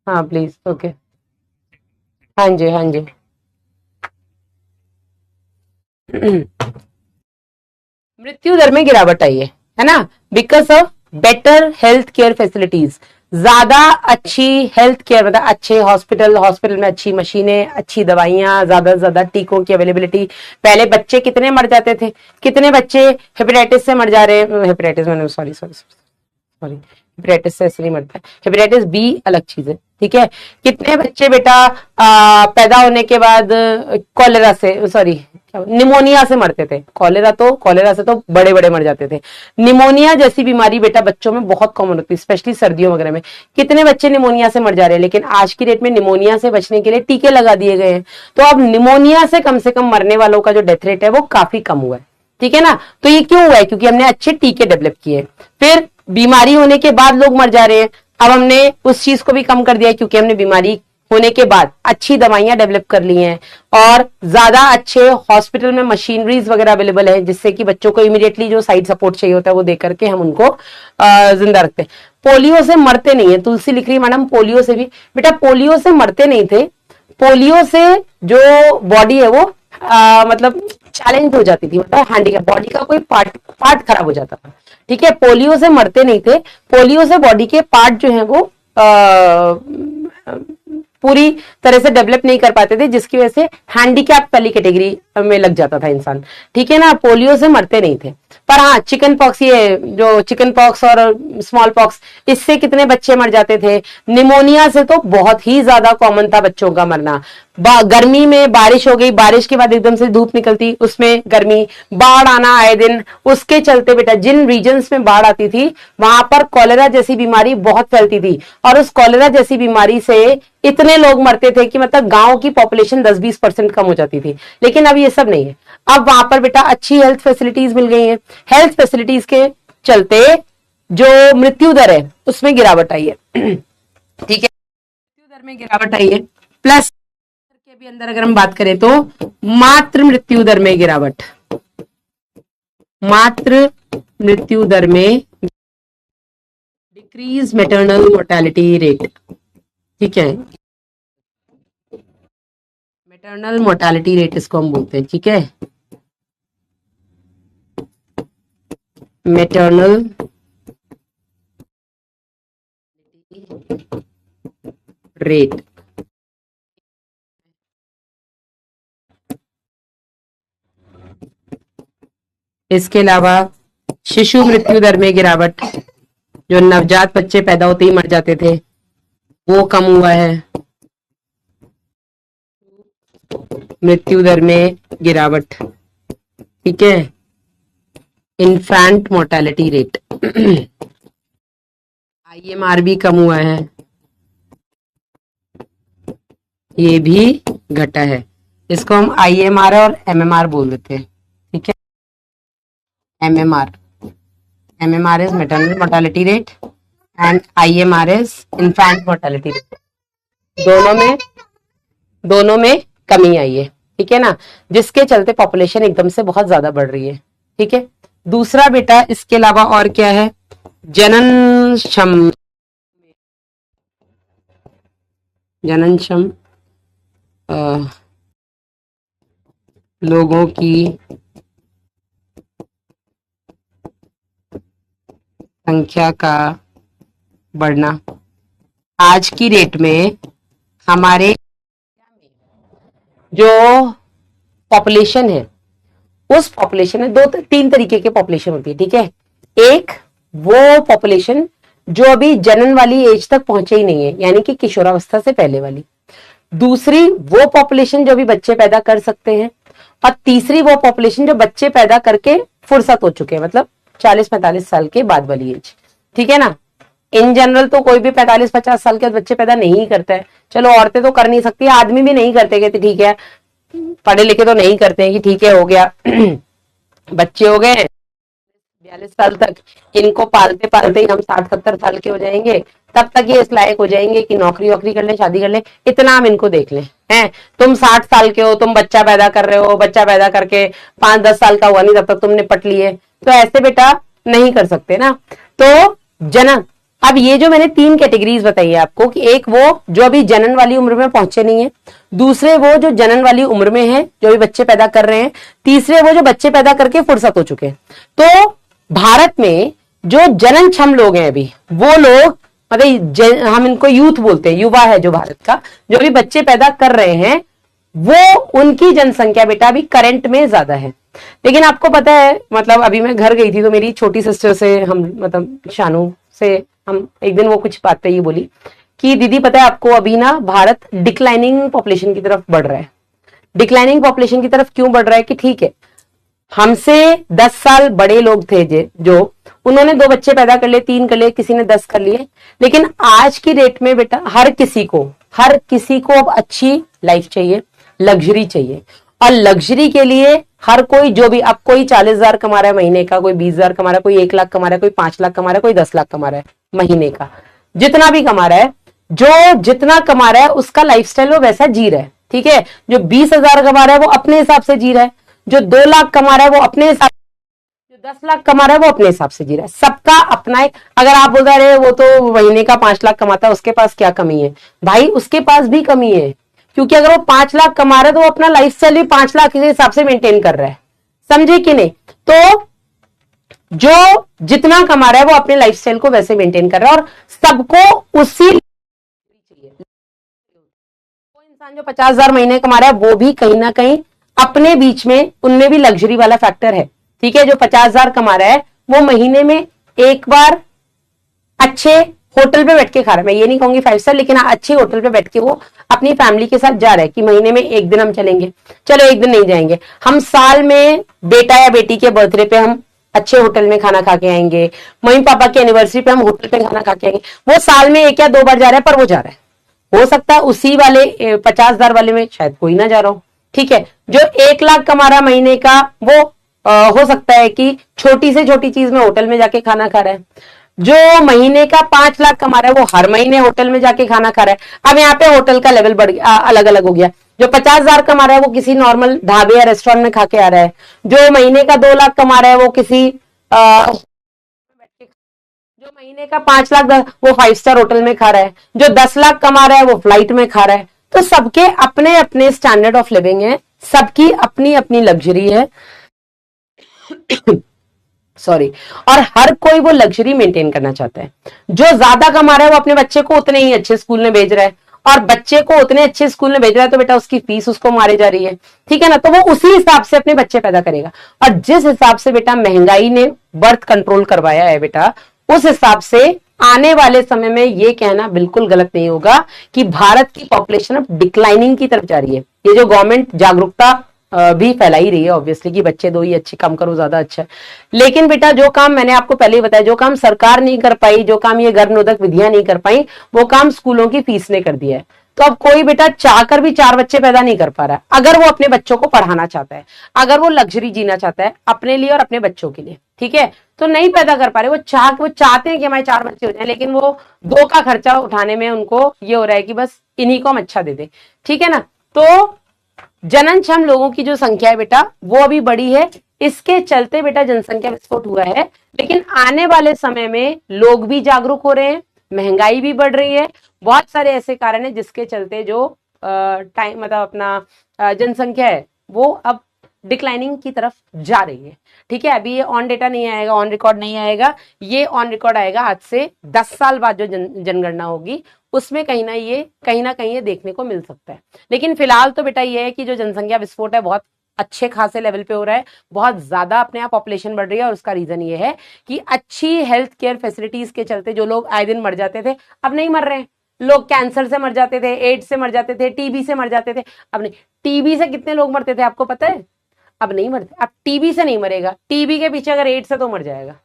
A: हाँ प्लीज, ओके। हाँ जी, हाँ जी। मृत्यु दर में गिरावट आई है ना? Because of better health care facilities, ज्यादा अच्छी हेल्थ केयर, मतलब अच्छे हॉस्पिटल, हॉस्पिटल में अच्छी मशीनें, अच्छी दवाइयां, ज्यादा से ज्यादा टीकों की अवेलेबिलिटी। पहले बच्चे कितने मर जाते थे, कितने बच्चे हेपेटाइटिस से मर जा रहे हैं, हेपेटाइटिस मैंने, सॉरी सॉरी सॉरी, हेपेटाइटिस से ऐसे नहीं मरता है, हेपेटाइटिस बी अलग चीज है। ठीक है? कितने बच्चे बेटा पैदा होने के बाद कॉलेरा से, सॉरी निमोनिया से मरते थे। कॉलेरा से तो बड़े बड़े मर जाते थे। निमोनिया जैसी बीमारी बेटा बच्चों में बहुत कॉमन होती है, स्पेशली सर्दियों वगैरह में। कितने बच्चे निमोनिया से मर जा रहे हैं, लेकिन आज की डेट में निमोनिया से बचने के लिए टीके लगा दिए गए हैं, तो अब निमोनिया से कम मरने वालों का जो डेथ रेट है वो काफी कम हुआ है। ठीक है ना। तो ये क्यों हुआ है, क्योंकि हमने अच्छे टीके डेवलप किए। फिर बीमारी होने के बाद लोग मर जा रहे हैं, अब हमने उस चीज को भी कम कर दिया है, क्योंकि हमने बीमारी होने के बाद अच्छी दवाइयां डेवलप कर ली हैं और ज्यादा अच्छे हॉस्पिटल में मशीनरीज वगैरह अवेलेबल है, जिससे कि बच्चों को इमीडिएटली जो साइड सपोर्ट चाहिए होता है वो दे करके हम उनको जिंदा रखते हैं। पोलियो से मरते नहीं है, तुलसी लिख रही है मैडम पोलियो से भी। बेटा पोलियो से मरते नहीं थे, पोलियो से जो बॉडी है वो मतलब चैलेंज हो जाती थी, मतलब हैंडीकैप, बॉडी का कोई पार्ट खराब हो जाता था। ठीक है, पोलियो से मरते नहीं थे, पोलियो से बॉडी के पार्ट जो है वो पूरी तरह से डेवलप नहीं कर पाते थे, जिसकी वजह से हैंडीकैप वाली कैटेगरी में लग जाता था इंसान। ठीक है ना, पोलियो से मरते नहीं थे। पर हाँ चिकन पॉक्स, ये जो चिकन पॉक्स और स्मॉल पॉक्स, इससे कितने बच्चे मर जाते थे। निमोनिया से तो बहुत ही ज्यादा कॉमन था बच्चों का मरना। गर्मी में बारिश हो गई, बारिश के बाद एकदम से धूप निकलती, उसमें गर्मी, बाढ़ आना आए दिन, उसके चलते बेटा जिन रीजन्स में बाढ़ आती थी वहां पर कॉलेरा जैसी बीमारी बहुत फैलती थी, और उस कॉलेरा जैसी बीमारी से इतने लोग मरते थे कि मतलब गांव की पॉपुलेशन 10-20% कम हो जाती थी। लेकिन अब ये सब नहीं है, अब वहां पर बेटा अच्छी हेल्थ फैसिलिटीज मिल गई हैं। हेल्थ फैसिलिटीज के चलते जो मृत्यु दर है उसमें गिरावट आई है। ठीक है, मृत्यु दर में गिरावट आई है, प्लस के भी अंदर अगर हम बात करें तो मातृ मृत्यु दर में गिरावट, मातृ मृत्यु दर में डिक्रीज मैटरनल मोर्टेलिटी रेट। ठीक है, मैटरनल मोर्टेलिटी रेट इसको हम बोलते हैं। ठीक है, मैटरनल रेट। इसके अलावा शिशु मृत्यु दर में गिरावट, जो नवजात बच्चे पैदा होते ही मर जाते थे वो कम हुआ है। मृत्यु दर में गिरावट। ठीक है, इन्फेंट मोर्टेलिटी रेट, आईएमआर भी कम हुआ है, ये भी घटा है। इसको हम आईएमआर और एमएमआर बोल देते हैं। ठीक है, MMR, MMR is maternal mortality rate and IMR is infant mortality rate. दोनों में कमी आई है। ठीक है ना, जिसके चलते पॉपुलेशन एकदम से बहुत ज्यादा बढ़ रही है। ठीक है, दूसरा बेटा इसके अलावा और क्या है, जनन क्षम लोगों की संख्या का बढ़ना। आज की डेट में हमारे जो पॉपुलेशन है उस पॉपुलेशन में 2-3 तरीके के पॉपुलेशन होती है। ठीक है, एक वो पॉपुलेशन जो अभी जनन वाली एज तक पहुंचे ही नहीं है, यानी कि किशोरावस्था से पहले वाली। दूसरी वो पॉपुलेशन जो अभी बच्चे पैदा कर सकते हैं, और तीसरी वो पॉपुलेशन जो बच्चे पैदा करके फुर्सत हो चुके हैं, मतलब 40-45 साल के बाद वाली एज। ठीक है ना, इन जनरल तो कोई भी 45-50 साल के बच्चे पैदा नहीं करता है। चलो औरतें तो कर नहीं सकती, आदमी भी नहीं करते, कहते ठीक है पढ़े लिखे तो नहीं करते हैं कि ठीक है हो गया बच्चे हो गए 42 साल तक, इनको पालते पालते ही हम 60-70 साल के हो जाएंगे, तब तक ये इस लायक हो जाएंगे कि नौकरी वोकरी कर ले, शादी कर ले, इतना हम इनको देख लें। हैं तुम 60 साल के हो, तुम बच्चा पैदा कर रहे हो, बच्चा पैदा करके 5-10 साल का हुआ नहीं तब तक तुमने पट लिए, तो ऐसे बेटा नहीं कर सकते ना। तो जनन, अब ये जो मैंने 3 कैटेगरीज बताई है आपको, कि एक वो जो अभी जनन वाली उम्र में पहुंचे नहीं है, दूसरे वो जो जनन वाली उम्र में है जो अभी बच्चे पैदा कर रहे हैं, तीसरे वो जो बच्चे पैदा करके फुर्सत हो चुके हैं। तो भारत में जो जननक्षम लोग हैं अभी, वो लोग मतलब हम इनको यूथ बोलते हैं, युवा है जो भारत का, जो अभी बच्चे पैदा कर रहे हैं, वो उनकी जनसंख्या बेटा अभी करंट में ज्यादा है। लेकिन आपको पता है, मतलब अभी मैं घर गई थी तो मेरी छोटी सिस्टर से हम, मतलब शानू से हम एक दिन वो कुछ बात पे ये बोली कि दीदी पता है आपको अभी ना भारत डिक्लाइनिंग पॉपुलेशन की तरफ बढ़ रहा है। डिक्लाइनिंग पॉपुलेशन की तरफ क्यों बढ़ रहा है कि ठीक है हमसे 10 साल बड़े लोग थे जो उन्होंने 2 बच्चे पैदा कर लिए, 3 कर लिए, किसी ने 10 कर लिए, लेकिन आज की डेट में बेटा हर किसी को अब अच्छी लाइफ चाहिए, लग्जरी चाहिए, और लग्जरी के लिए हर कोई, जो भी, अब कोई 40,000 कमा रहा है महीने का, कोई 20,000 कमा रहा है, कोई 1 लाख कमा रहा है, कोई 5 लाख कमा रहा है, कोई 10 लाख कमा रहा है महीने का, जितना भी कमा रहा है, जो जितना कमा रहा है उसका लाइफस्टाइल वो वैसा जी रहा है। ठीक है, जो 20,000 कमा रहा है वो अपने हिसाब से जी रहा है, जो 2 लाख कमा रहा है वो अपने हिसाब, जो 10 लाख कमा रहा है वो अपने हिसाब से जी रहा है। सबका अपना एक, अगर आप बोल रहे वो तो महीने का 5 लाख कमाता है, उसके पास क्या कमी है? भाई उसके पास भी कमी है, क्योंकि अगर वो 5 लाख कमा रहा है तो वो अपना लाइफ स्टाइल भी 5 लाख के हिसाब से मेंटेन कर रहा है। समझे कि नहीं? तो जो जितना कमा रहा है वो अपने लाइफस्टाइल को वैसे मेंटेन कर रहा है, और सबको उसी चाहिए। वो इंसान जो 50,000 महीने कमा रहा है वो भी कहीं ना कहीं अपने बीच में, उनमें भी लग्जरी वाला फैक्टर है। ठीक है, जो 50,000 कमा रहा है वो महीने में एक बार अच्छे होटल पे बैठ के खा रहा है, मैं ये नहीं कहूंगी 5 स्टार, लेकिन अच्छे होटल पे बैठ के वो अपनी फैमिली के साथ जा रहा है कि महीने में एक दिन हम चलेंगे, चलो एक दिन नहीं जाएंगे, हम साल में बेटा या बेटी के बर्थडे पे हम अच्छे होटल में खाना खा के आएंगे, मम्मी पापा की एनिवर्सरी पे हम होटल पे खाना खा के आएंगे। वो साल में 1 या 2 बार जा रहा है, पर वो जा रहा है। हो सकता है उसी वाले 50,000 वाले में शायद कोई ना जा रहा हो। ठीक है, जो 1 लाख कमा रहा महीने का वो हो सकता है कि छोटी से छोटी चीज में होटल में जाके खाना खा रहा है। जो महीने का 5 लाख कमा रहा है वो हर महीने होटल में जाके खाना खा रहा है। अब यहाँ पे होटल का लेवल बढ़ गया, अलग अलग हो गया। जो 50,000 कमा रहा है वो किसी नॉर्मल ढाबे या रेस्टोरेंट में खा के आ रहा है, जो महीने का 2 लाख कमा रहा है वो किसी जो महीने का 5 लाख वो 5 स्टार होटल में खा रहा है, जो 10 लाख कमा रहा है वो फ्लाइट में खा रहा है। तो सबके अपने अपने स्टैंडर्ड ऑफ लिविंग है, सबकी अपनी अपनी लग्जरी है। सॉरी। और हर कोई वो लग्जरी मेंटेन करना चाहता है। जो ज्यादा कमा रहा है वो अपने बच्चे को उतने ही अच्छे स्कूल में भेज रहा है, और बच्चे को उतने अच्छे स्कूल में भेज रहा है तो बेटा उसकी फीस उसको मारी जा रही है। ठीक है ना, तो वो उसी हिसाब से अपने बच्चे पैदा करेगा। और जिस हिसाब से बेटा महंगाई ने बर्थ कंट्रोल करवाया है बेटा, उस हिसाब से आने वाले समय में ये कहना बिल्कुल गलत नहीं होगा कि भारत की पॉपुलेशन अब डिक्लाइनिंग की तरफ जा रही है। ये जो गवर्नमेंट जागरूकता भी फैला ही रही है ऑब्वियसली कि बच्चे दो ही, अच्छे काम करो ज्यादा अच्छा है। लेकिन बेटा जो काम मैंने आपको पहले ही बताया, जो काम सरकार नहीं कर पाई, जो काम ये गर्भनिरोधक विधियां नहीं कर पाई, वो काम स्कूलों की फीस ने कर दिया है। तो अब कोई बेटा चाहकर भी 4 बच्चे पैदा नहीं कर पा रहा है, अगर वो अपने बच्चों को पढ़ाना चाहता है, अगर वो लग्जरी जीना चाहता है अपने लिए और अपने बच्चों के लिए। ठीक है, तो नहीं पैदा कर पा रहे। वो चाहते हैं कि हमारे 4 बच्चे हो जाए, लेकिन वो 2 का खर्चा उठाने में उनको ये हो रहा है कि बस इन्हीं को हम अच्छा दे दे। ठीक है ना, तो जननक्षम लोगों की जो संख्या है बेटा वो अभी बढ़ी है, इसके चलते बेटा जनसंख्या विस्फोट हुआ है। लेकिन आने वाले समय में लोग भी जागरूक हो रहे हैं, महंगाई भी बढ़ रही है, बहुत सारे ऐसे कारण है जिसके चलते जो टाइम मतलब अपना जनसंख्या है वो अब डिक्लाइनिंग की तरफ जा रही है। ठीक है, अभी ये ऑन डेटा नहीं आएगा, ऑन रिकॉर्ड नहीं आएगा, ये ऑन रिकॉर्ड आएगा आज से 10 साल बाद जो जनगणना होगी, उसमें कहीं ना कहीं ये देखने को मिल सकता है। लेकिन फिलहाल तो बेटा ये है कि जो जनसंख्या विस्फोट है बहुत अच्छे खासे लेवल पे हो रहा है, बहुत ज्यादा अपने आप पॉपुलेशन बढ़ रही है, और उसका रीजन ये है कि अच्छी हेल्थ केयर फैसिलिटीज के चलते जो लोग आए दिन मर जाते थे अब नहीं मर रहे हैं। लोग कैंसर से मर जाते थे, एड्स से मर जाते थे, टीबी से मर जाते थे, अब नहीं। टीबी से कितने लोग मरते थे आपको पता है? अब नहीं मरते। अब टीबी से नहीं मरेगा, टीबी के पीछे अगर एड्स है तो मर जाएगा।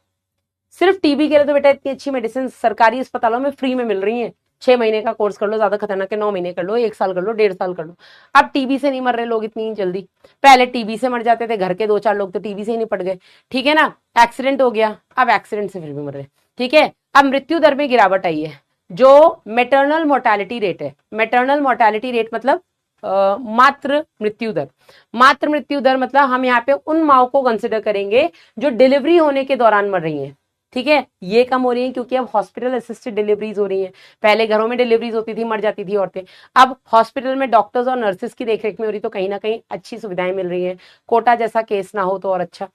A: सिर्फ टीबी के लिए तो बेटा इतनी अच्छी मेडिसिन सरकारी अस्पतालों में फ्री में मिल रही है। 6 महीने का कोर्स कर लो, ज्यादा खतरनाक है 9 महीने कर लो, 1 साल कर लो, 1.5 साल कर लो। अब टीबी से नहीं मर रहे लोग इतनी जल्दी। पहले टीबी से मर जाते थे, घर के 2-4 लोग तो टीबी से ही निपट गए। ठीक है ना, एक्सीडेंट हो गया, अब एक्सीडेंट से फिर भी मर रहे। ठीक है, अब मृत्यु दर में गिरावट आई है। जो मेटरनल मोर्टालिटी रेट है, मेटरनल मोर्टालिटी रेट मतलब मात्र मृत्यु दर। मात्र मृत्यु दर मतलब हम यहाँ पे उन माओ को कंसिडर करेंगे जो डिलीवरी होने के दौरान मर रही हैं। ठीक है, ये कम हो रही है क्योंकि अब हॉस्पिटल असिस्टेड डिलीवरीज हो रही हैं। पहले घरों में डिलीवरीज होती थी, मर जाती थी औरतें, अब हॉस्पिटल में डॉक्टर्स और नर्सेस की देखरेख में हो रही, तो कहीं ना कहीं अच्छी सुविधाएं मिल रही हैं। कोटा जैसा केस ना हो तो और अच्छा।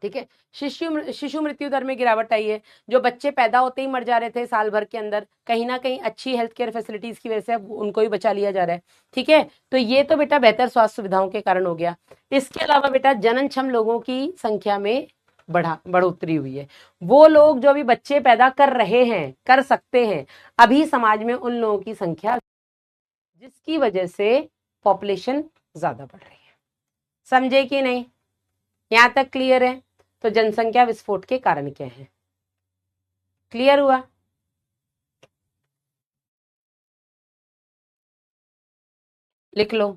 A: ठीक है, शिशु मृत्यु दर में गिरावट आई है। जो बच्चे पैदा होते ही मर जा रहे थे साल भर के अंदर, कहीं ना कहीं अच्छी हेल्थ केयर फैसिलिटीज की वजह से अब उनको भी बचा लिया जा रहा है। ठीक है, तो ये तो बेटा बेहतर स्वास्थ्य सुविधाओं के कारण हो गया। इसके अलावा बेटा जननक्षम लोगों की संख्या में बढ़ोतरी हुई है। वो लोग जो अभी बच्चे पैदा कर रहे हैं, कर सकते हैं, अभी समाज में उन लोगों की संख्या, जिसकी वजह से पॉपुलेशन ज्यादा बढ़ रही है। समझे कि नहीं? यहां तक क्लियर है? तो जनसंख्या विस्फोट के कारण क्या है, क्लियर हुआ? लिख लो।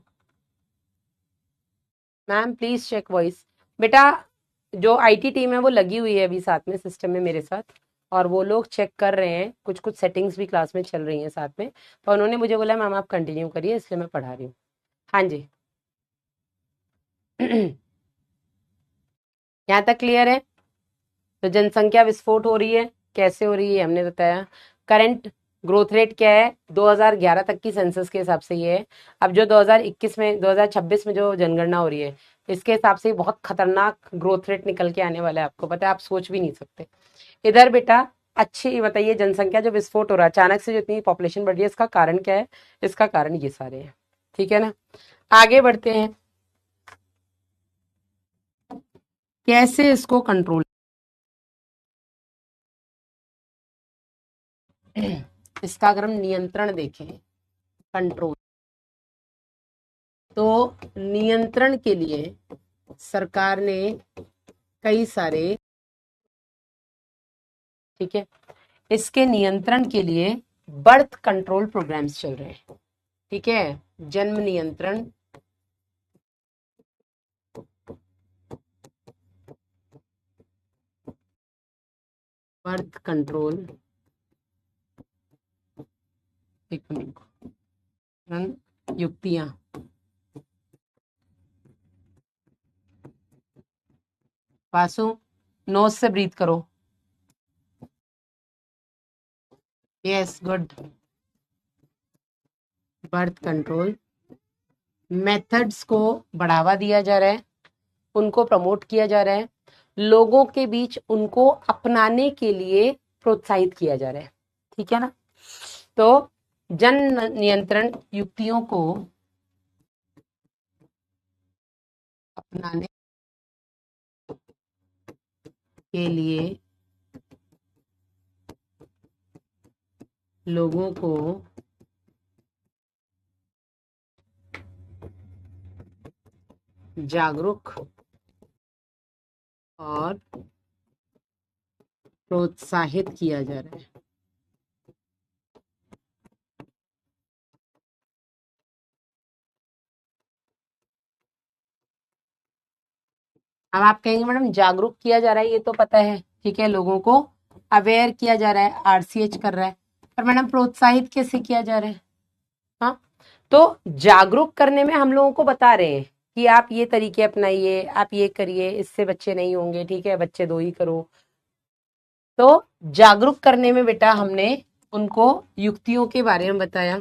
A: Ma'am please check voice. बेटा जो आईटी टीम है वो लगी हुई है अभी साथ में सिस्टम में मेरे साथ, और वो लोग चेक कर रहे हैं, कुछ कुछ सेटिंग्स भी क्लास में चल रही हैं साथ में, तो उन्होंने मुझे बोला मैम आप कंटिन्यू करिए, इसलिए मैं पढ़ा रही हूँ। हाँ जी। यहाँ तक क्लियर है? तो जनसंख्या विस्फोट हो रही है, कैसे हो रही है हमने बताया। करंट ग्रोथ रेट क्या है 2011 तक की सेंसस के हिसाब से ये है। अब जो 2021 में 2026 में जो जनगणना हो रही है, इसके हिसाब से बहुत खतरनाक ग्रोथ रेट निकल के आने वाला है, आपको पता है, आप सोच भी नहीं सकते। इधर बेटा अच्छी बताइए, जनसंख्या जो विस्फोट हो रहा है अचानक से, जो इतनी पॉपुलेशन बढ़ रही है, इसका कारण क्या है? इसका कारण ये सारे हैं, ठीक है ना। आगे बढ़ते हैं, कैसे इसको कंट्रोल, इसका अगर हम नियंत्रण देखें, कंट्रोल, तो नियंत्रण के लिए सरकार ने कई सारे, ठीक है, इसके नियंत्रण के लिए बर्थ कंट्रोल प्रोग्राम्स चल रहे हैं, ठीक है, जन्म नियंत्रण, बर्थ कंट्रोल, एक मिनट, युक्तियां, वासु नोज से ब्रीथ करो, yes good, birth control methods को बढ़ावा दिया जा रहा है, उनको प्रमोट किया जा रहा है, लोगों के बीच उनको अपनाने के लिए प्रोत्साहित किया जा रहा है, ठीक है ना। तो जन नियंत्रण युक्तियों को अपनाने के लिए लोगों को जागरूक और प्रोत्साहित किया जा रहा है। अब आप कहेंगे मैडम जागरूक किया जा रहा है, ये तो पता है, ठीक है, लोगों को अवेयर किया जा रहा है, आरसीएच कर रहा है, पर मैडम प्रोत्साहित कैसे किया जा रहा है? हाँ, तो जागरूक करने में हम लोगों को बता रहे हैं कि आप ये तरीके अपनाइए, आप ये करिए, इससे बच्चे नहीं होंगे, ठीक है, बच्चे दो ही करो। तो जागरूक करने में बेटा हमने उनको युक्तियों के बारे में बताया,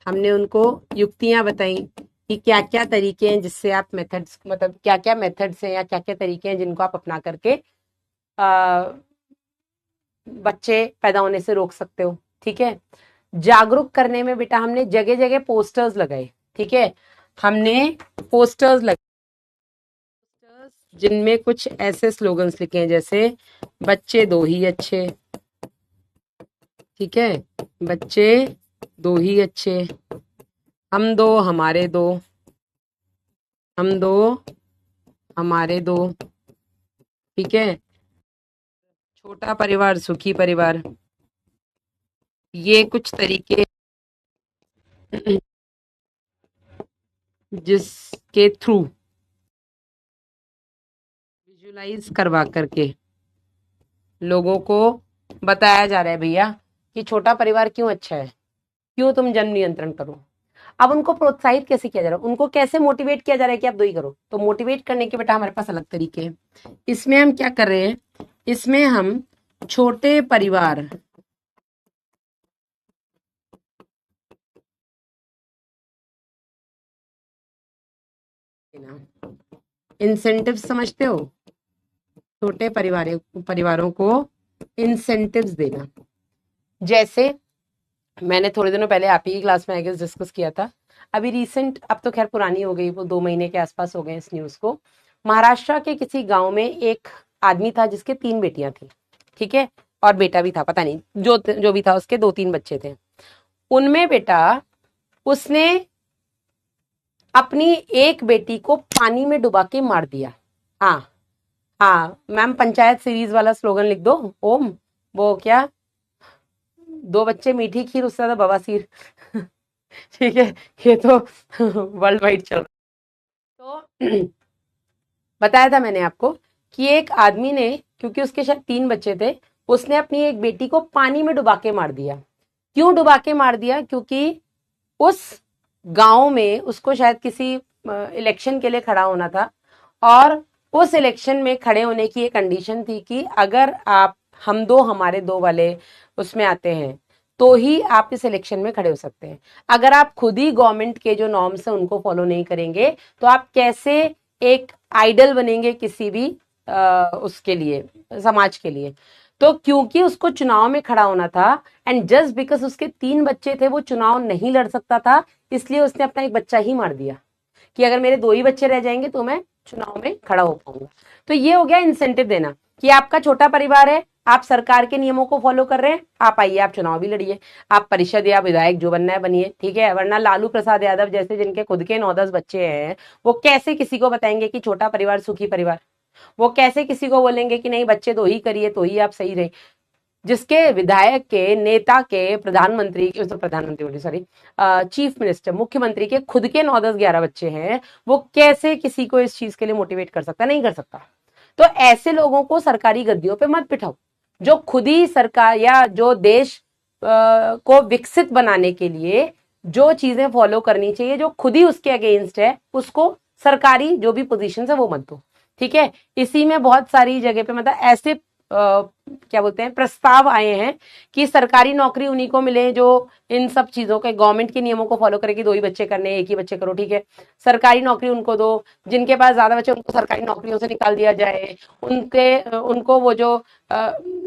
A: हमने उनको युक्तियां बताई कि क्या क्या तरीके हैं जिससे आप मेथड्स, मतलब क्या क्या मेथड्स हैं या क्या क्या तरीके हैं जिनको आप अपना करके आ, बच्चे पैदा होने से रोक सकते हो, ठीक है। जागरूक करने में बेटा हमने जगह जगह पोस्टर्स लगाए, ठीक है, हमने पोस्टर्स लगाए जिनमें कुछ ऐसे स्लोगन्स लिखे हैं जैसे बच्चे दो ही अच्छे, ठीक है, बच्चे दो ही अच्छे, हम दो हमारे दो, हम दो हमारे दो, ठीक है, छोटा परिवार सुखी परिवार, ये कुछ तरीके जिसके थ्रू विजुलाइज करवा करके लोगों को बताया जा रहा है भैया कि छोटा परिवार क्यों अच्छा है, क्यों तुम जन्म नियंत्रण करो। अब उनको प्रोत्साहित कैसे किया जा रहा है, उनको कैसे मोटिवेट किया जा रहा है कि आप दो ही करो, तो मोटिवेट करने के बेटा हमारे पास अलग तरीके हैं। इसमें हम क्या कर रहे हैं, इसमें हम छोटे परिवार, इंसेंटिव समझते हो, छोटे परिवारों को इंसेंटिव्स देना, जैसे मैंने थोड़े दिनों पहले आप ही की क्लास में आगे डिस्कस किया था, अभी रिसेंट, अब तो खैर पुरानी हो गई, वो 2 महीने के आसपास हो गए इस न्यूज को। महाराष्ट्र के किसी गांव में एक आदमी था जिसके 3 बेटियां थी, ठीक है, और बेटा भी था, पता नहीं जो जो भी था, उसके 2-3 बच्चे थे। उनमें बेटा उसने अपनी एक बेटी को पानी में डुबा के मार दिया। हाँ, हाँ मैम, पंचायत सीरीज वाला स्लोगन लिख दो, ओम, वो क्या, 2 बच्चे मीठी खीर उससे ज्यादा बवासीर। ठीक है, ये तो वर्ल्ड वाइड चल रहा है। बताया था मैंने आपको कि एक आदमी ने, क्योंकि उसके शायद 3 बच्चे थे, उसने अपनी एक बेटी को पानी में डुबा के मार दिया। क्यों डुबा के मार दिया? क्योंकि उस गांव में उसको शायद किसी इलेक्शन के लिए खड़ा होना था, और उस इलेक्शन में खड़े होने की एक कंडीशन थी कि अगर आप हम दो हमारे दो वाले उसमें आते हैं तो ही आप इस इलेक्शन में खड़े हो सकते हैं। अगर आप खुद ही गवर्नमेंट के जो नॉर्म्स है उनको फॉलो नहीं करेंगे तो आप कैसे एक आइडल बनेंगे किसी भी उसके लिए, समाज के लिए। तो क्योंकि उसको चुनाव में खड़ा होना था, एंड जस्ट बिकॉज उसके 3 बच्चे थे, वो चुनाव नहीं लड़ सकता था, इसलिए उसने अपना एक बच्चा ही मार दिया कि अगर मेरे 2 ही बच्चे रह जाएंगे तो मैं चुनाव में खड़ा हो पाऊंगा। तो ये हो गया इंसेंटिव देना कि आपका छोटा परिवार है, आप सरकार के नियमों को फॉलो कर रहे हैं, आप आइए, आप चुनाव भी लड़िए, आप परिषद या विधायक जो बनना है बनिए, ठीक है। वरना लालू प्रसाद यादव जैसे जिनके खुद के 9-10 बच्चे हैं, वो कैसे किसी को बताएंगे कि छोटा परिवार सुखी परिवार? वो कैसे किसी को बोलेंगे कि नहीं बच्चे 2 ही करिए तो ही आप सही रहे? जिसके विधायक के, नेता के, प्रधानमंत्री बोली सॉरी, चीफ मिनिस्टर, मुख्यमंत्री के खुद के 9-10-11 बच्चे हैं, वो कैसे किसी को इस चीज के लिए मोटिवेट कर सकता? नहीं कर सकता। तो ऐसे लोगों को सरकारी गद्दियों पे मत बिठाओ, जो खुद ही सरकार या जो देश को विकसित बनाने के लिए जो चीजें फॉलो करनी चाहिए, जो खुद ही उसके अगेंस्ट है, उसको सरकारी जो भी पोजीशन है वो मत दो, ठीक है। इसी में बहुत सारी जगह पे मतलब ऐसे क्या बोलते हैं, प्रस्ताव आए हैं कि सरकारी नौकरी उन्हीं को मिले जो इन सब चीजों के, गवर्नमेंट के नियमों को फॉलो करे कि 2 ही बच्चे करने, 1 ही बच्चे करो, ठीक है। सरकारी नौकरी उनको दो, जिनके पास ज्यादा बच्चे उनको सरकारी नौकरियों से निकाल दिया जाए, उनको वो जो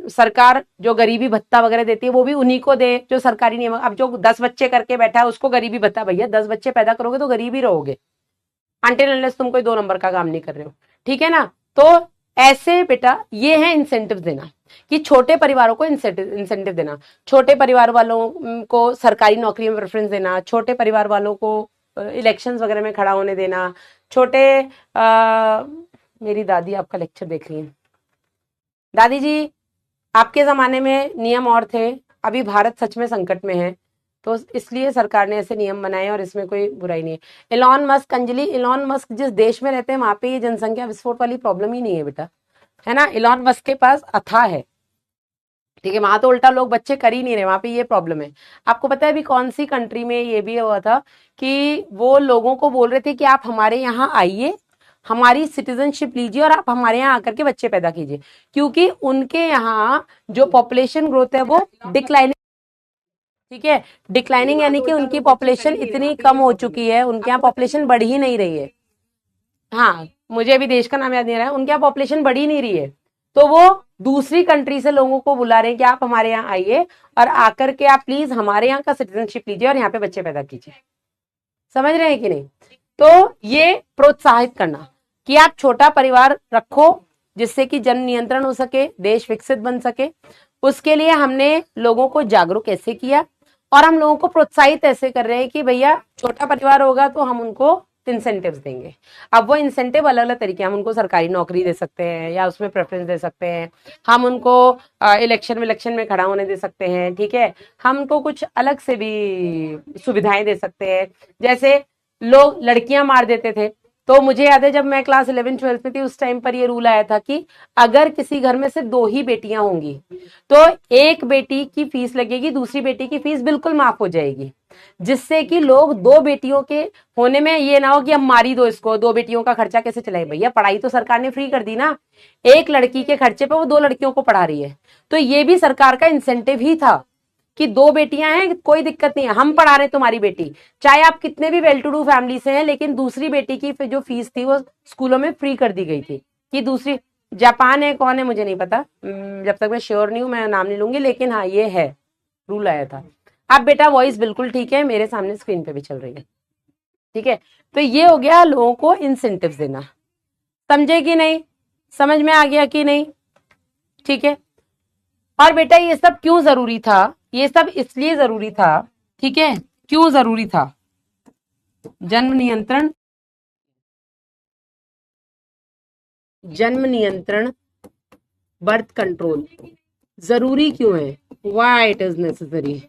A: सरकार जो गरीबी भत्ता वगैरह देती है वो भी उन्हीं को दे जो सरकारी नियम। अब जो 10 बच्चे करके बैठा है उसको गरीबी भत्ता, भैया 10 बच्चे पैदा करोगे तो गरीब ही रहोगे, अनटिल अनलेस तुम कोई 2 नंबर का काम नहीं कर रहे हो, ठीक है ना। तो ऐसे बेटा ये है इंसेंटिव देना, कि छोटे परिवारों को इंसेंटिव देना, छोटे परिवार वालों को सरकारी नौकरी में प्रेफरेंस देना, छोटे परिवार वालों को इलेक्शंस वगैरह में खड़ा होने देना, छोटे मेरी दादी आपका लेक्चर देख रही है। दादी जी, आपके जमाने में नियम और थे, अभी भारत सच में संकट में है, तो इसलिए सरकार ने ऐसे नियम बनाए और इसमें कोई बुराई नहीं है। Elon Musk, Anjali, Elon Musk जिस देश में रहते हैं वहां पे ये जनसंख्या विस्फोट वाली प्रॉब्लम ही नहीं है बेटा, है ना। इलॉन मस्क के पास अथाह है, ठीक है, वहां तो उल्टा लोग बच्चे कर ही नहीं रहे, वहां पे ये प्रॉब्लम है। आपको पता है अभी कौन सी कंट्री में ये भी हुआ था कि वो लोगों को बोल रहे थे कि आप हमारे यहाँ आइए, हमारी सिटीजनशिप लीजिए और आप हमारे यहाँ आकर के बच्चे पैदा कीजिए, क्योंकि उनके यहाँ जो पॉपुलेशन ग्रोथ है वो डिक्लाइनिंग, ठीक है, डिक्लाइनिंग यानी कि उनकी पॉपुलेशन इतनी कम हो चुकी है, उनके यहाँ पॉपुलेशन बढ़ ही नहीं रही है। हाँ, मुझे अभी देश का नाम याद नहीं आ रहा है, उनके यहाँ पॉपुलेशन बढ़ ही नहीं रही है, तो वो दूसरी कंट्री से लोगों को बुला रहे हैं कि आप हमारे यहाँ आइए और आकर के आप प्लीज हमारे यहाँ का सिटीजनशिप लीजिए और यहाँ पे बच्चे पैदा कीजिए। समझ रहे हैं कि नहीं? तो ये प्रोत्साहित करना कि आप छोटा परिवार रखो जिससे कि जन नियंत्रण हो सके, देश विकसित बन सके, उसके लिए हमने लोगों को जागरूक ऐसे किया और हम लोगों को प्रोत्साहित ऐसे कर रहे हैं कि भैया छोटा परिवार होगा तो हम उनको इंसेंटिव्स देंगे। अब वो इंसेंटिव अलग अलग तरीके, हम उनको सरकारी नौकरी दे सकते हैं या उसमें प्रेफरेंस दे सकते हैं, हम उनको इलेक्शन में खड़ा होने दे सकते हैं, ठीक है, हम उनको कुछ अलग से भी सुविधाएं दे सकते हैं। जैसे लोग लड़कियां मार देते थे, तो मुझे याद है जब मैं क्लास 11-12 में थी उस टाइम पर ये रूल आया था कि अगर किसी घर में से 2 ही बेटियां होंगी तो एक बेटी की फीस लगेगी, दूसरी बेटी की फीस बिल्कुल माफ हो जाएगी, जिससे कि लोग 2 बेटियों के होने में ये ना हो कि अब मारी दो इसको, 2 बेटियों का खर्चा कैसे चलाए। भैया पढ़ाई तो सरकार ने फ्री कर दी ना, एक लड़की के खर्चे पे वो 2 लड़कियों को पढ़ा रही है, तो ये भी सरकार का इंसेंटिव ही था कि 2 बेटियां हैं, कोई दिक्कत नहीं है, हम पढ़ा रहे तुम्हारी बेटी, चाहे आप कितने भी वेल टू डू फैमिली से हैं, लेकिन दूसरी बेटी की जो फीस थी वो स्कूलों में फ्री कर दी गई थी। कि दूसरी, जापान है कौन है मुझे नहीं पता, जब तक मैं श्योर नहीं हूं मैं नाम नहीं लूंगी, लेकिन हाँ ये है, रूल आया था। अब बेटा वॉइस बिल्कुल ठीक है, मेरे सामने स्क्रीन पे भी चल रही है, ठीक है। तो ये हो गया लोगों को इंसेंटिव देना, समझे कि नहीं, समझ में आ गया कि नहीं, ठीक है। और बेटा ये सब क्यों जरूरी था, ये सब इसलिए जरूरी था, ठीक है, क्यों जरूरी था, जन्म नियंत्रण, जन्म नियंत्रण, बर्थ कंट्रोल जरूरी क्यों है, व्हाई इट इज नेसेसरी,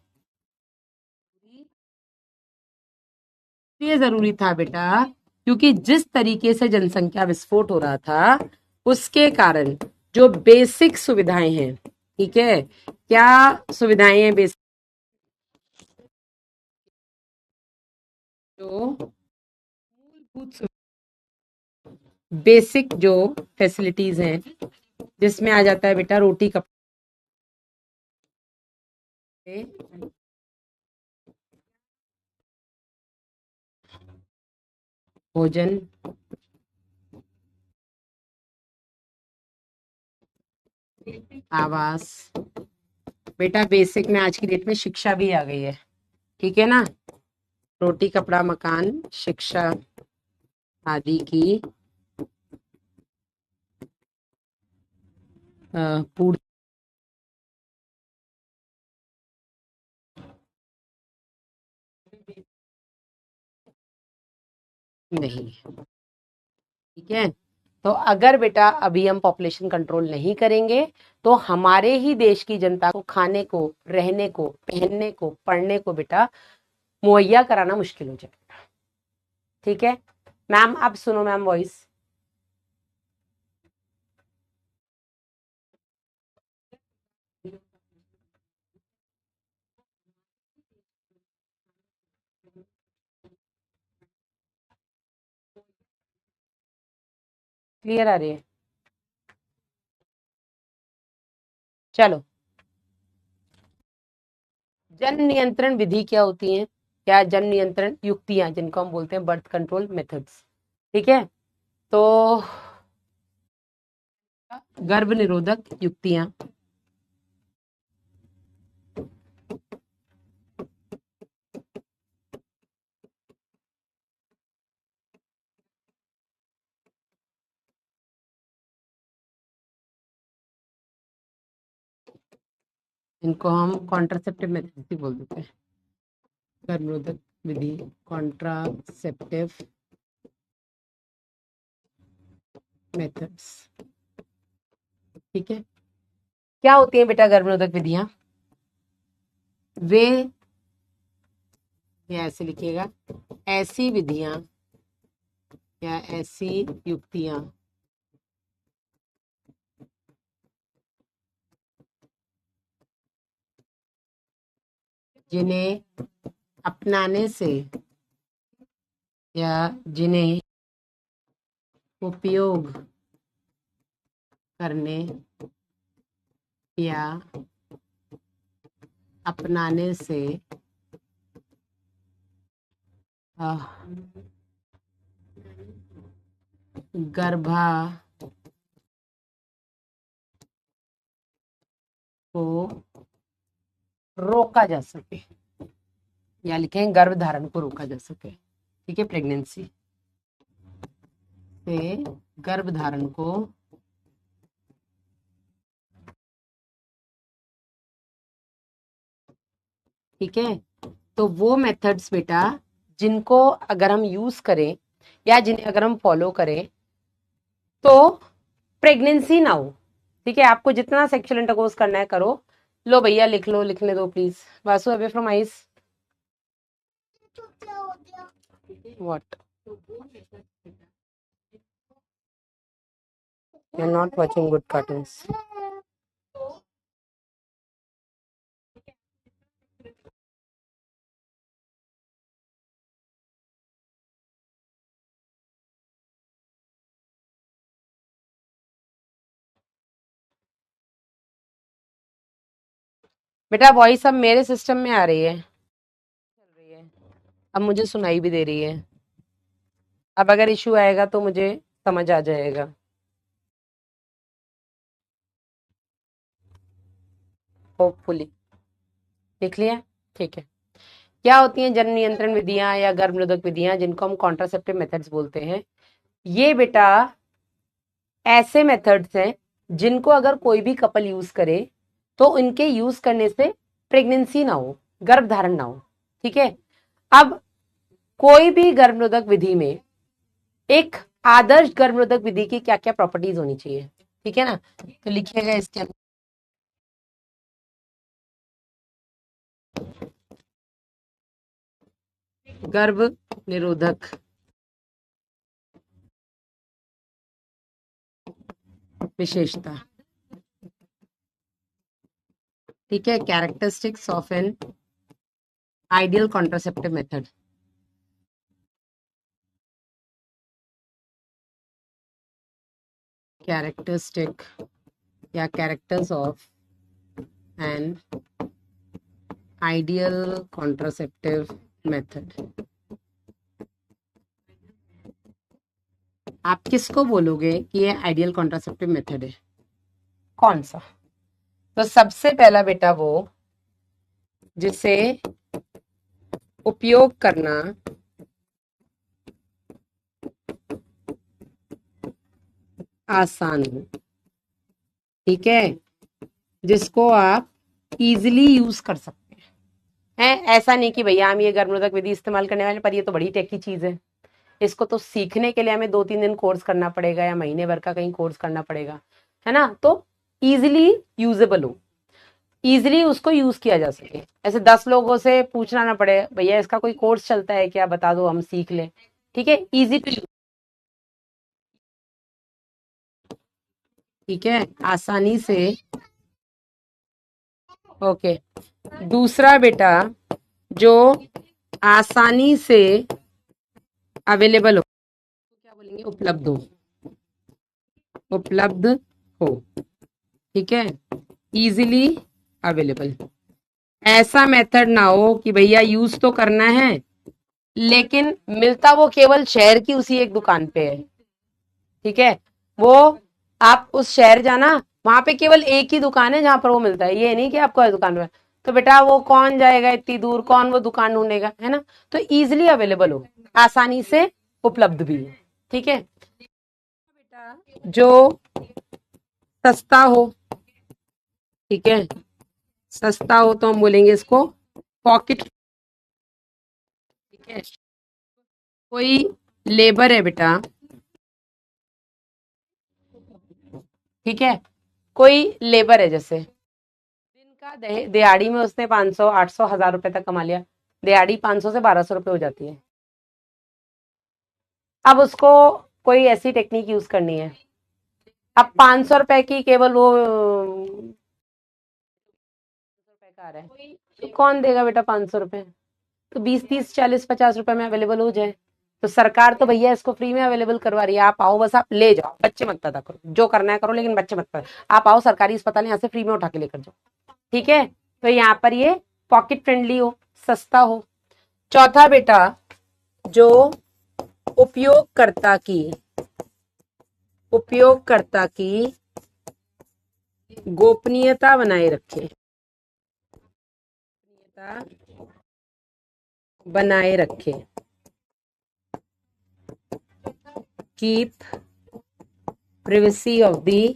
A: ये जरूरी था बेटा क्योंकि जिस तरीके से जनसंख्या विस्फोट हो रहा था उसके कारण जो बेसिक सुविधाएं हैं, ठीक है, क्या सुविधाएं हैं बेसिक, जो मूलभूत बेसिक जो फैसिलिटीज हैं, जिसमें आ जाता है बेटा रोटी कपड़े, भोजन, आवास, बेटा बेसिक में आज की डेट में शिक्षा भी आ गई है, ठीक है ना, रोटी कपड़ा मकान शिक्षा आदि की पूर्ति नहीं है, ठीक है। तो अगर बेटा अभी हम पॉपुलेशन कंट्रोल नहीं करेंगे तो हमारे ही देश की जनता को खाने को, रहने को, पहनने को, पढ़ने को बेटा मुहैया कराना मुश्किल हो जाएगा, ठीक है। मैम अब सुनो मैम वॉइस, क्लियर आ रही है? चलो, जन नियंत्रण विधि क्या होती है, क्या जन नियंत्रण युक्तियां जिनको हम बोलते हैं बर्थ कंट्रोल मेथड्स, ठीक है। तो गर्भ निरोधक युक्तियां, इनको हम कॉन्ट्रासेप्टिव मेथड्स भी बोल देते हैं, गर्भ निरोधक विधि, कॉन्ट्रासेप्टिव मेथड्स, ठीक है। क्या होती है बेटा गर्भ निरोधक विधियां? वे, या ऐसे लिखिएगा, ऐसी विधियां या ऐसी युक्तियां जिन्हें अपनाने से या जिन्हें उपयोग करने या अपनाने से गर्भा को रोका जा सके, या लिखें गर्भ धारण को रोका जा सके, ठीक है, प्रेगनेंसी से गर्भ धारण को ठीक है। तो वो मेथड्स बेटा जिनको अगर हम यूज करें या जिन्हें अगर हम फॉलो करें तो प्रेगनेंसी ना हो, ठीक है। आपको जितना सेक्सुअल इंटरकोर्स करना है करो। लो भैया लिख लो, लिखने दो please. Vasu away from eyes, what, you are not watching good cartoons. बेटा वॉइस अब मेरे सिस्टम में आ रही है, चल रही है, अब मुझे सुनाई भी दे रही है। अब अगर इशू आएगा तो मुझे समझ आ जाएगा। होपफुली लिख लिया, ठीक है। क्या होती हैं जन नियंत्रण विधियां या गर्भ निरोधक विधियां जिनको हम कॉन्ट्रासेप्टिव मेथड्स बोलते हैं? ये बेटा ऐसे मेथड्स हैं जिनको अगर कोई भी कपल यूज करे तो इनके यूज करने से प्रेगनेंसी ना हो, गर्भ धारण ना हो, ठीक है। अब कोई भी गर्भ निरोधक विधि में एक आदर्श गर्भ निरोधक विधि की क्या क्या प्रॉपर्टीज होनी चाहिए, ठीक है ना। तो लिखिएगा इसके अंदर, गर्भ निरोधक विशेषता, ठीक है, characteristics of an ideal contraceptive method. Characteristic या characters of an ideal contraceptive method. आप किसको बोलोगे कि ये आइडियल कॉन्ट्रासेप्टिव मेथड है? कौन सा? तो सबसे पहला बेटा वो जिसे उपयोग करना आसान हो, ठीक है, जिसको आप इजीली यूज कर सकते हैं। ऐसा नहीं कि भैया हम ये गर्भनिरोधक विधि इस्तेमाल करने वाले, पर ये तो बड़ी टेक की चीज है, इसको तो सीखने के लिए हमें 2-3 दिन कोर्स करना पड़ेगा या महीने भर का कहीं कोर्स करना पड़ेगा, है ना। तो इजिली यूजेबल हो, इजिली उसको यूज किया जा सके, ऐसे 10 लोगों से पूछना ना पड़े भैया इसका कोई कोर्स चलता है क्या, बता दो हम सीख लें, ठीक है, इजी टू यूज, ठीक है, आसानी से। ओके, दूसरा बेटा जो आसानी से अवेलेबल हो, क्या बोलेंगे, उपलब्ध हो, उपलब्ध हो, ठीक है, इजीली अवेलेबल। ऐसा मेथड ना हो कि भैया यूज तो करना है लेकिन मिलता वो केवल शहर की उसी एक दुकान पे है, ठीक है, वो आप उस शहर जाना, वहां पे केवल एक ही दुकान है जहां पर वो मिलता है, ये नहीं कि आपको हर दुकान में, तो बेटा वो कौन जाएगा इतनी दूर, कौन वो दुकान ढूंढेगा, है ना। तो इजिली अवेलेबल हो, आसानी से उपलब्ध भी है, ठीक है, बेटा जो सस्ता हो, ठीक है, सस्ता हो तो हम बोलेंगे इसको पॉकेट, ठीक है, कोई लेबर है बेटा, ठीक है, कोई लेबर है, जैसे दिन का दिहाड़ी में उसने 500 800 1000 रुपए तक कमा लिया, दिहाड़ी 500 से 1200 रुपए हो जाती है। अब उसको कोई ऐसी टेक्निक यूज करनी है, अब 500 रुपए की केवल वो रुपए का आ रहा है, तो कौन देगा बेटा 500 रुपए, तो 20 30 40 50 रुपए में अवेलेबल हो जाए, तो सरकार तो भैया इसको फ्री में अवेलेबल करवा रही है, आप आओ बस, आप ले जाओ, बच्चे मत पैदा करो, जो करना है करो लेकिन बच्चे मत पैदा, आप आओ सरकारी अस्पताल यहाँ से फ्री में उठा के लेकर जाओ, ठीक है, तो यहाँ पर ये पॉकेट फ्रेंडली हो, सस्ता हो। चौथा बेटा जो उपयोगकर्ता की उपयोगकर्ता की गोपनीयता बनाए रखे, गोपनीयता बनाए रखे, कीप प्रिवेसी ऑफ दी,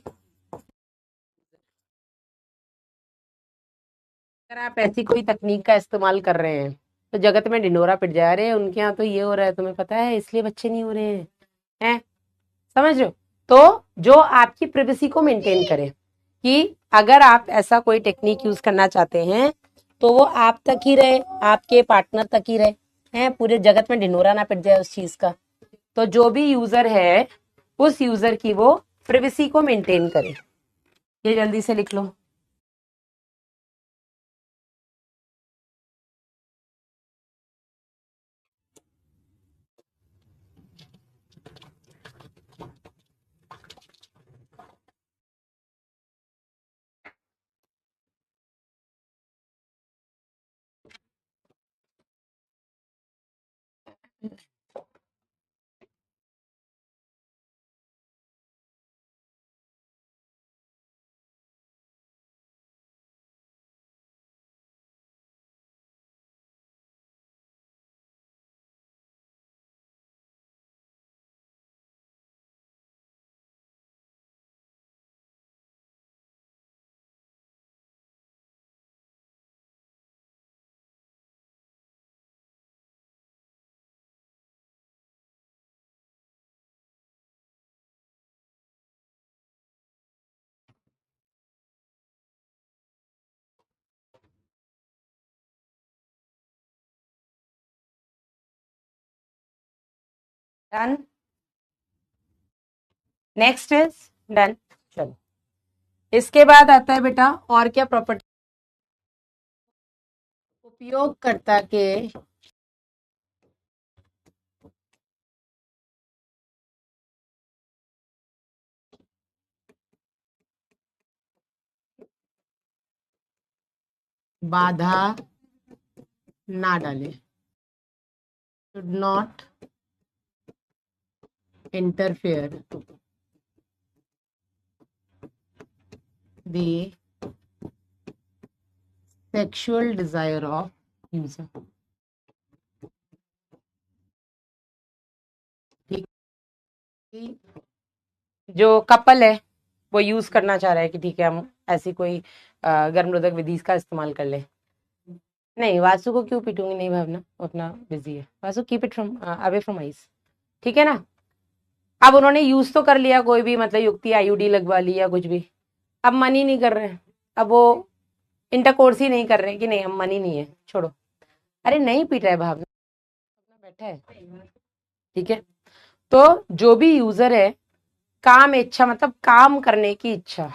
A: अगर आप ऐसी कोई तकनीक का इस्तेमाल कर रहे हैं तो जगत में ढिंडोरा पिट जा रहे हैं, उनके यहाँ तो ये हो रहा है तुम्हें पता है, इसलिए बच्चे नहीं हो रहे हैं, समझ रहे हो। तो जो आपकी प्रिवेसी को मेंटेन करे, कि अगर आप ऐसा कोई टेक्निक यूज करना चाहते हैं तो वो आप तक ही रहे, आपके पार्टनर तक ही रहे, हैं, पूरे जगत में ढिंडोरा ना पिट जाए उस चीज का, तो जो भी यूजर है उस यूजर की वो प्रिवेसी को मेंटेन करे, ये जल्दी से लिख लो। डन, नेक्स्ट इज डन, चलो। इसके बाद आता है बेटा और क्या प्रॉपर्टी, उपयोगकर्ता के बाधा ना डाले, should not interfere the sexual desire of user. ठीक, जो कपल है वो यूज करना चाह रहा है कि ठीक है हम ऐसी कोई गर्मरोधक विधि का इस्तेमाल कर ले। नहीं, वासु को क्यों पीटूंगी, नहीं भावना, अपना बिजी है। Vasu keep it from away from ice, ठीक है ना। अब उन्होंने यूज तो कर लिया कोई भी मतलब युक्ति, आईयूडी लगवा ली या कुछ भी, अब मन ही नहीं कर रहे हैं, अब वो इंटरकोर्स ही नहीं कर रहे हैं कि नहीं हम मन ही नहीं है, छोड़ो। अरे नहीं पीट रहा है भावना, अपना बैठा है, ठीक है। तो जो भी यूजर है, काम इच्छा मतलब काम करने की इच्छा।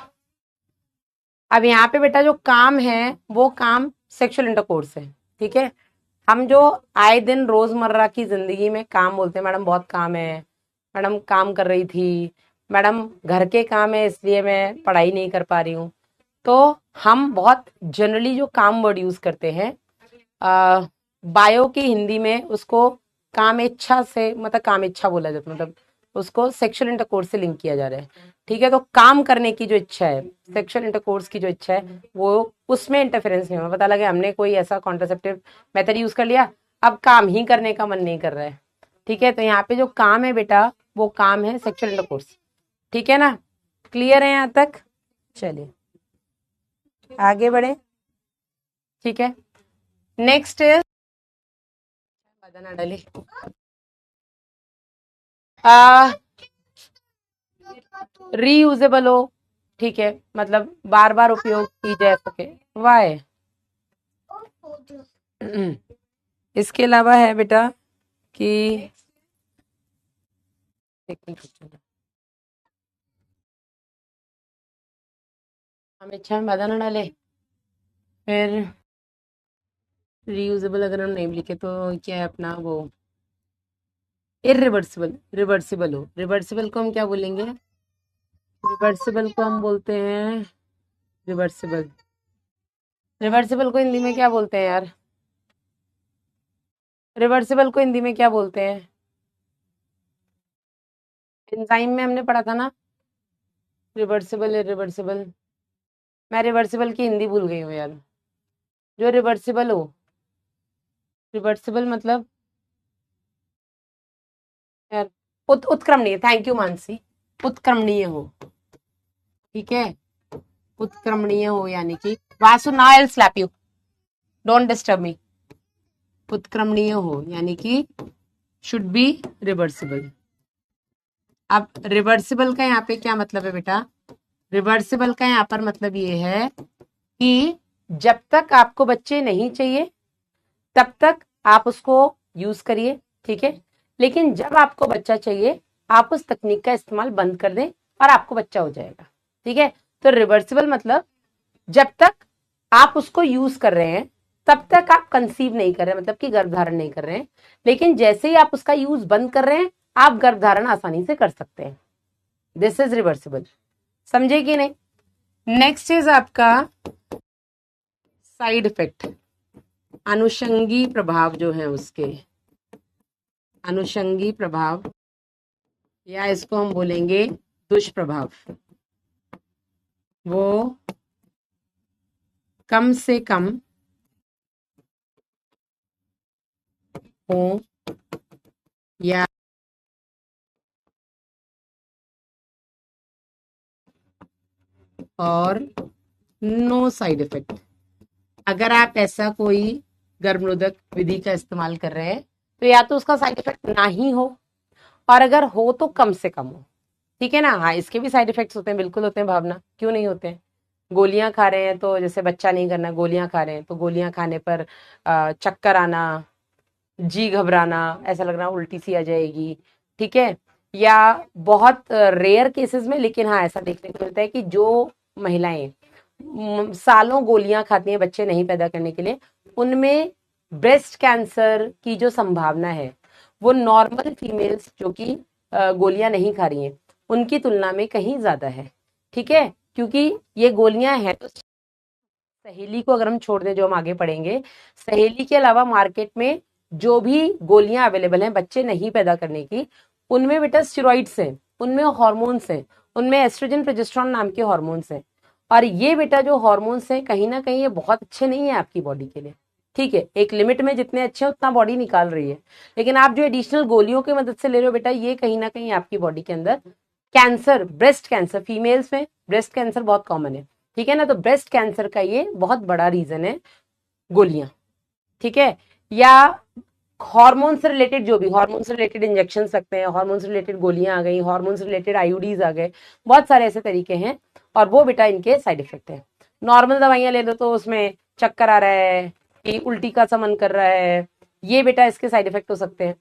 A: अब यहाँ पे बेटा जो काम है वो काम सेक्सुअल इंटरकोर्स है, ठीक है। हम जो आए दिन रोजमर्रा की जिंदगी में काम बोलते हैं, मैडम बहुत काम है, मैडम काम कर रही थी, मैडम घर के काम है इसलिए मैं पढ़ाई नहीं कर पा रही हूँ, तो हम बहुत जनरली जो काम वर्ड यूज करते हैं, बायो की हिंदी में उसको कामेच्छा से मतलब कामेच्छा बोला जाता है, मतलब उसको सेक्सुअल इंटरकोर्स से लिंक किया जा रहा है, ठीक है। तो काम करने की जो इच्छा है, सेक्सुअल इंटरकोर्स की जो इच्छा है, वो उसमें इंटरफेरेंस नहीं होगा। पता लगे हमने कोई ऐसा कॉन्ट्रासेप्टिव मेथड यूज कर लिया, अब काम ही करने का मन नहीं कर रहा है, ठीक है। तो यहाँ पे जो काम है बेटा वो काम है सेक्सुअल इंटरकोर्स, ठीक है ना। क्लियर है यहाँ तक, चलिए आगे बढ़े, ठीक है। नेक्स्ट इज बदना डाली रीयूजेबल हो, ठीक है, मतलब बार बार उपयोग की जा सके, वाई। इसके अलावा है बेटा कि हम इच्छा में बाधा ना डाले, फिर रीयूजेबल अगर हम नहीं लिखे तो क्या है अपना वो इरिवर्सिबल, रिवर्सिबल हो, रिवर्सिबल को हम क्या बोलेंगे, रिवर्सिबल को हम बोलते हैं रिवर्सिबल। रिवर्सिबल को हिंदी में क्या बोलते हैं यार, रिवर्सिबल को हिंदी में क्या बोलते हैं, एंजाइम में हमने पढ़ा था ना, रिवर्सिबल इरिवर्सिबल। मैं रिवर्सिबल की हिंदी भूल गई हूँ यार, जो रिवर्सिबल हो, रिवर्सिबल मतलब यार उत्क्रमणीय, थैंक यू मानसी, उत्क्रमणीय हो, ठीक है, उत्क्रमणीय हो यानी कि Vasu now I will slap you, don't disturb me. उत्क्रमणीय हो यानी कि शुड बी रिवर्सिबल। अब रिवर्सिबल का यहाँ पे क्या मतलब है बेटा, रिवर्सिबल का यहाँ पर मतलब ये है कि जब तक आपको बच्चे नहीं चाहिए तब तक आप उसको यूज करिए, ठीक है, लेकिन जब आपको बच्चा चाहिए आप उस तकनीक का इस्तेमाल बंद कर दें और आपको बच्चा हो जाएगा, ठीक है। तो रिवर्सिबल मतलब जब तक आप उसको यूज कर रहे हैं तब तक आप कंसीव नहीं कर रहे, मतलब कि गर्भधारण नहीं कर रहे हैं, लेकिन जैसे ही आप उसका यूज बंद कर रहे हैं आप गर्भधारण आसानी से कर सकते हैं, दिस इज रिवर्सिबल, समझे कि नहीं। नेक्स्ट इज आपका साइड इफेक्ट, अनुषंगी प्रभाव जो है उसके, अनुषंगी प्रभाव या इसको हम बोलेंगे दुष्प्रभाव, वो कम से कम हो या और नो साइड इफेक्ट। अगर आप ऐसा कोई गर्भनिरोधक विधि का इस्तेमाल कर रहे हैं तो या तो उसका साइड इफेक्ट ना ही हो, और अगर हो तो कम से कम हो, ठीक है ना। हाँ, इसके भी साइड इफेक्ट्स होते हैं, बिल्कुल होते हैं भावना, क्यों नहीं होते हैं। गोलियां खा रहे हैं तो जैसे बच्चा नहीं करना, गोलियां खा रहे हैं तो गोलियां खाने पर चक्कर आना, जी घबराना, ऐसा लगना उल्टी सी आ जाएगी, ठीक है। या बहुत रेयर केसेस में, लेकिन हाँ ऐसा देखने को मिलता है कि जो महिलाएं सालों गोलियां खाती हैं बच्चे नहीं पैदा करने के लिए, उनमें ब्रेस्ट कैंसर की जो संभावना है वो नॉर्मल फीमेल्स जो कि गोलियां नहीं खा रही हैं उनकी तुलना में कहीं ज्यादा है। ठीक है, क्योंकि ये गोलियां हैं तो सहेली को अगर हम छोड़ दें, जो हम आगे पढ़ेंगे, सहेली के अलावा मार्केट में जो भी गोलियां अवेलेबल हैं बच्चे नहीं पैदा करने की, उनमें बेटा स्टेरॉइड्स हैं, उनमें हॉर्मोन्स हैं, उनमें एस्ट्रोजन प्रोजेस्टेरॉन नाम के हॉर्मोन्स हैं। और ये बेटा जो हॉर्मोन्स हैं कहीं ना कहीं ये बहुत अच्छे नहीं है आपकी बॉडी के लिए। ठीक है, एक लिमिट में जितने अच्छे हैं उतना बॉडी निकाल रही है, लेकिन आप जो एडिशनल गोलियों की मदद से ले रहे हो बेटा, ये कहीं ना कहीं आपकी बॉडी के अंदर कैंसर, ब्रेस्ट कैंसर, फीमेल्स में ब्रेस्ट कैंसर बहुत कॉमन है। ठीक है ना, तो ब्रेस्ट कैंसर का ये बहुत बड़ा रीजन है गोलियां। ठीक है, या हार्मोन से रिलेटेड, जो भी हार्मोन से रिलेटेड इंजेक्शन लगते हैं, हार्मोन से रिलेटेड गोलियां आ गई, हार्मोन से रिलेटेड आईयूडीज आ गए, बहुत सारे ऐसे तरीके हैं और वो बेटा इनके साइड इफेक्ट है। नॉर्मल दवाइयां ले लो तो उसमें चक्कर आ रहा है कि उल्टी का सा मन कर रहा है, ये बेटा इसके साइड इफेक्ट हो सकते हैं।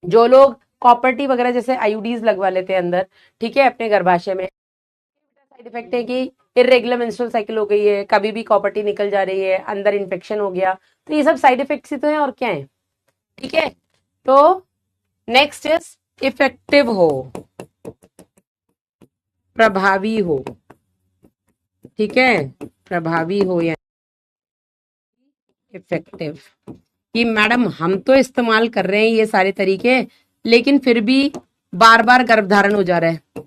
A: जो लोग कॉपर टी वगैरह जैसे आईयूडीज लगवा लेते हैं अंदर, ठीक है, अपने गर्भाशय में, साइड इफेक्ट है कि इरेगुलर मेंस्ट्रुअल साइकिल हो गई है, कभी भी कॉपर टी निकल जा रही है, अंदर इन्फेक्शन हो गया, तो ये सब साइड इफेक्ट्स ही तो हैं और क्या है। ठीक है, तो नेक्स्ट इज इफेक्टिव हो, प्रभावी हो। ठीक है, प्रभावी हो या इफेक्टिव, कि मैडम हम तो इस्तेमाल कर रहे हैं ये सारे तरीके, लेकिन फिर भी बार बार गर्भधारण हो जा रहा है।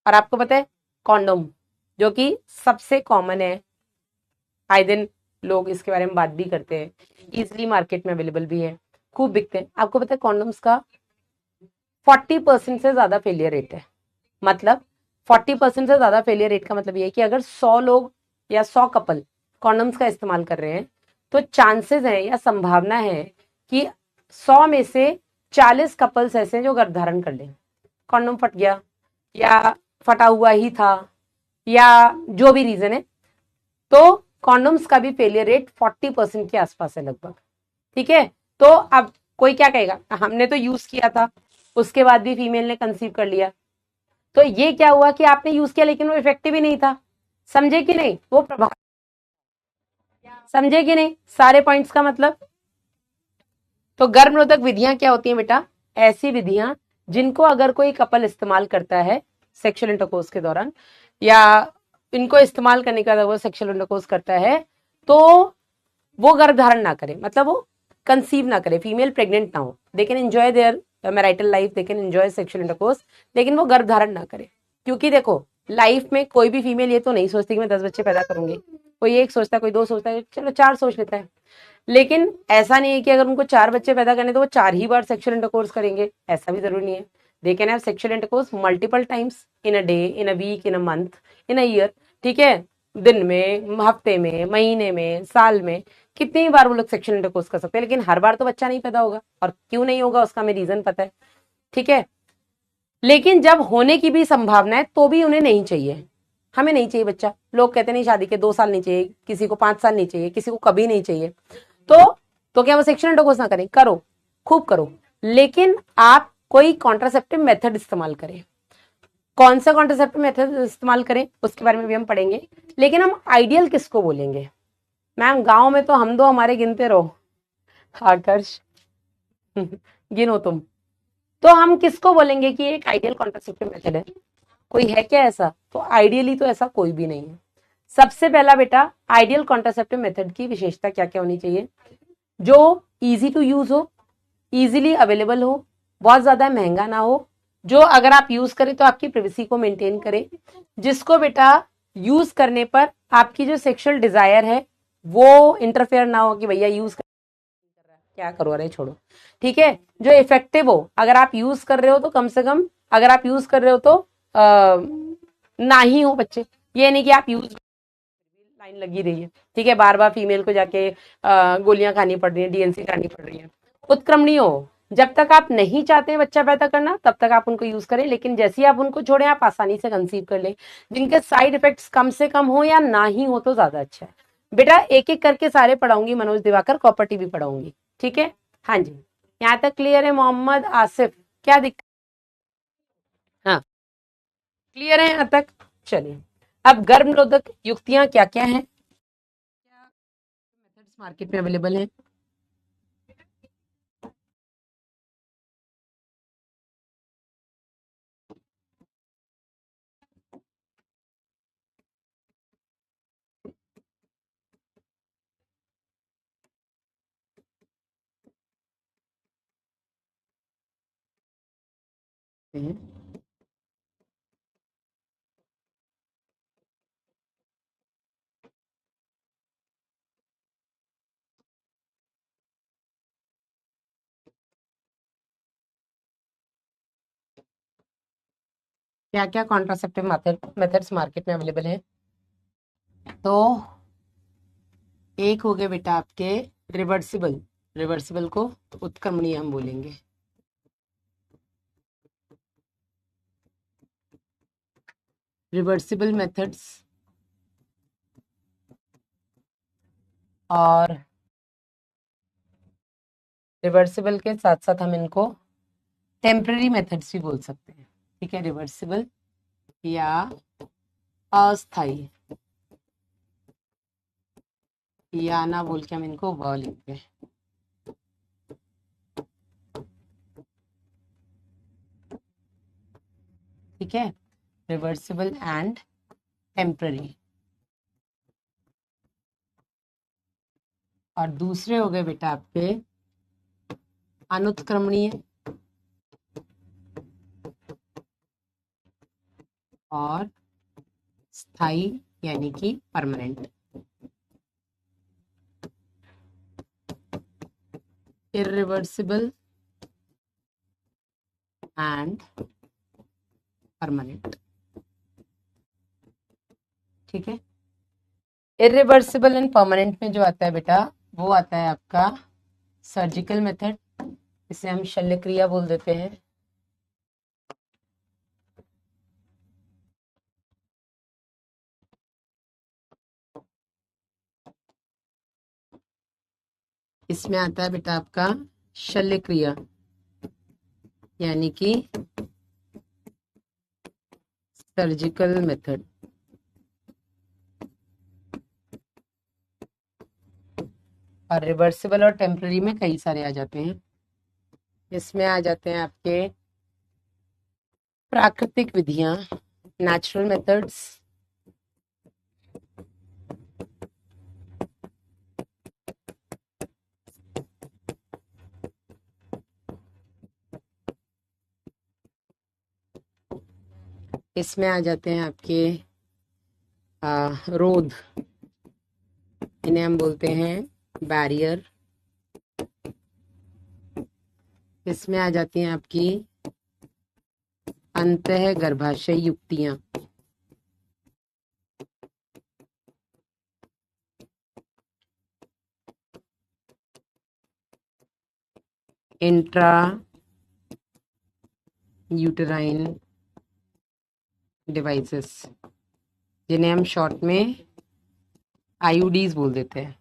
A: और आपको पता है कॉन्डोम, जो कि सबसे कॉमन है, आए दिन लोग इसके बारे में बात भी करते हैं, इजिली मार्केट में अवेलेबल भी है, खूब बिकते हैं। आपको पता है कॉन्डोम्स का 40% से ज्यादा फेलियर रेट है। मतलब 40% से ज्यादा फेलियर रेट का मतलब ये है कि अगर 100 लोग या 100 कपल कॉन्डोम्स का इस्तेमाल कर रहे हैं तो चांसेस है या संभावना है कि 100 में से 40 कपल्स ऐसे हैं जो गर्भधारण कर लें। कॉन्डोम फट गया या फटा हुआ ही था या जो भी रीजन है, तो कॉन्डोम्स का भी फेलियर रेट 40% के आसपास है लगभग। ठीक है, तो अब कोई क्या कहेगा, हमने तो यूज किया था, उसके बाद भी फीमेल ने कंसीव कर लिया, तो ये क्या हुआ कि आपने यूज किया लेकिन वो इफेक्टिव ही नहीं था। समझे कि नहीं, वो प्रभाव, समझे कि नहीं सारे पॉइंट्स का मतलब। तो गर्भनिरोधक विधियां क्या होती हैं बेटा, ऐसी विधियां जिनको अगर कोई कपल इस्तेमाल करता है सेक्सुअल इंटरकोर्स के दौरान, या इनको इस्तेमाल करने के बाद वो सेक्सुअल इंटरकोर्स करता है तो वो गर्भधारण ना करे, मतलब वो कंसीव ना करे, फीमेल प्रेग्नेंट ना हो, they can enjoy there marital life, they can enjoy sexual intercourse, लेकिन वो गर्भधारण ना करे। क्योंकि देखो लाइफ में कोई भी फीमेल ये तो नहीं सोचती कि मैं 10 बच्चे पैदा करूंगी, कोई एक सोचता है, कोई 2 सोचता है, चलो 4 सोच लेता है, लेकिन ऐसा नहीं है कि अगर उनको 4 बच्चे पैदा करने तो वो 4 ही बार सेक्सुअल इंटरकोर्स करेंगे, ऐसा भी जरूरी नहीं है। They can have sexual intercourse multiple times in a day, in a week, in a month, in a year. ठीक है, दिन में, हफ्ते में, महीने में, साल में, कितनी बार वो लोग सेक्सुअल इंटरकोर्स कर सकते हैं, लेकिन हर बार तो बच्चा नहीं पैदा होगा, और क्यों नहीं होगा उसका हमें रीजन पता है। ठीक है, लेकिन जब होने की भी संभावना है तो भी उन्हें नहीं चाहिए, हमें नहीं चाहिए बच्चा, लोग कहते नहीं शादी के 2 साल नहीं चाहिए, किसी को 5 साल नहीं चाहिए, किसी को कभी नहीं चाहिए, तो क्या वो सेक्सुअल इंटरकोर्स ना करें, करो, खूब करो, लेकिन आप कोई कॉन्ट्रासेप्टिव मेथड इस्तेमाल करें। कौन सा कॉन्ट्रासेप्टिव मेथड इस्तेमाल करें उसके बारे में भी हम पढ़ेंगे, लेकिन हम आइडियल किसको बोलेंगे। मैम गांव में तो हम 2 हमारे गिनते रहो, आकर्ष गिनो तुम, तो हम किसको बोलेंगे कि एक आइडियल कॉन्ट्रासेप्टिव मेथड है, कोई है क्या ऐसा, तो आइडियली तो ऐसा कोई भी नहीं है। सबसे पहला बेटा आइडियल कॉन्ट्रासेप्टिव मेथड की विशेषता क्या क्या होनी चाहिए, जो इजी टू यूज हो, इजीली अवेलेबल हो, बहुत ज्यादा महंगा ना हो, जो अगर आप यूज करें तो आपकी प्राइवेसी को मेंटेन करे, जिसको बेटा यूज करने पर आपकी जो सेक्सुअल डिजायर है वो इंटरफेयर ना हो कि भैया यूज कर क्या करो, अरे छोड़ो। ठीक है, जो इफेक्टिव हो, अगर आप यूज कर रहे हो तो कम से कम, अगर आप यूज कर रहे हो तो ना ही हो बच्चे, ये नहीं कि आप यूज लाइन लगी रही है। ठीक है, बार बार फीमेल को जाके गोलियां खानी पड़ रही है, डीएनसी खानी पड़ रही है, उत्क्रमणीय हो, जब तक आप नहीं चाहते हैं बच्चा पैदा करना तब तक आप उनको यूज करें, लेकिन जैसे ही आप उनको छोड़ें आप आसानी से कंसीव कर लें, जिनके साइड इफेक्ट्स कम से कम हो या ना ही हो तो ज्यादा अच्छा है। बेटा एक एक करके सारे पढ़ाऊंगी, मनोज दिवाकर कॉपर्टी भी पढ़ाऊंगी। ठीक है, हाँ जी, यहाँ तक क्लियर है मोहम्मद आसिफ, क्या दिक्कत, हाँ क्लियर है यहाँ तक, चलिए अब गर्भनिरोधक युक्तियां क्या क्या हैं, क्या मेथड्स मार्केट में अवेलेबल हैं? क्या क्या कॉन्ट्रासेप्टिव मेथड्स मार्केट में अवेलेबल हैं? तो एक हो गए बेटा आपके रिवर्सिबल, रिवर्सिबल को उत्क्रमणीय हम बोलेंगे। रिवर्सिबल मेथड्स और रिवर्सिबल के साथ साथ हम इनको टेम्पररी मेथड्स भी बोल सकते हैं। ठीक है, रिवर्सिबल या अस्थाई, या ना बोल के हम इनको व लिखते हैं। ठीक है, रिवर्सिबल एंड टेम्पररी। और दूसरे हो गए बेटा आपके अनुत्क्रमणीय और स्थाई यानी कि परमानेंट। Irreversible and permanent. ठीक है, इरिवर्सिबल एंड परमानेंट में जो आता है बेटा वो आता है आपका सर्जिकल मेथड, इसे हम शल्य क्रिया बोल देते हैं। इसमें आता है बेटा आपका शल्य क्रिया यानी कि सर्जिकल मेथड। और रिवर्सिबल और टेम्पररी में कई सारे आ जाते हैं। इसमें आ जाते हैं आपके प्राकृतिक विधियां, नेचुरल मेथड्स, इसमें आ जाते हैं आपके रोध, इन्हें हम बोलते हैं बैरियर। इसमें आ जाती हैं आपकी अंतः गर्भाशय युक्तियां, इंट्रा यूटेराइन डिवाइसेस, जिन्हें हम शॉर्ट में आईयूडीज बोल देते हैं।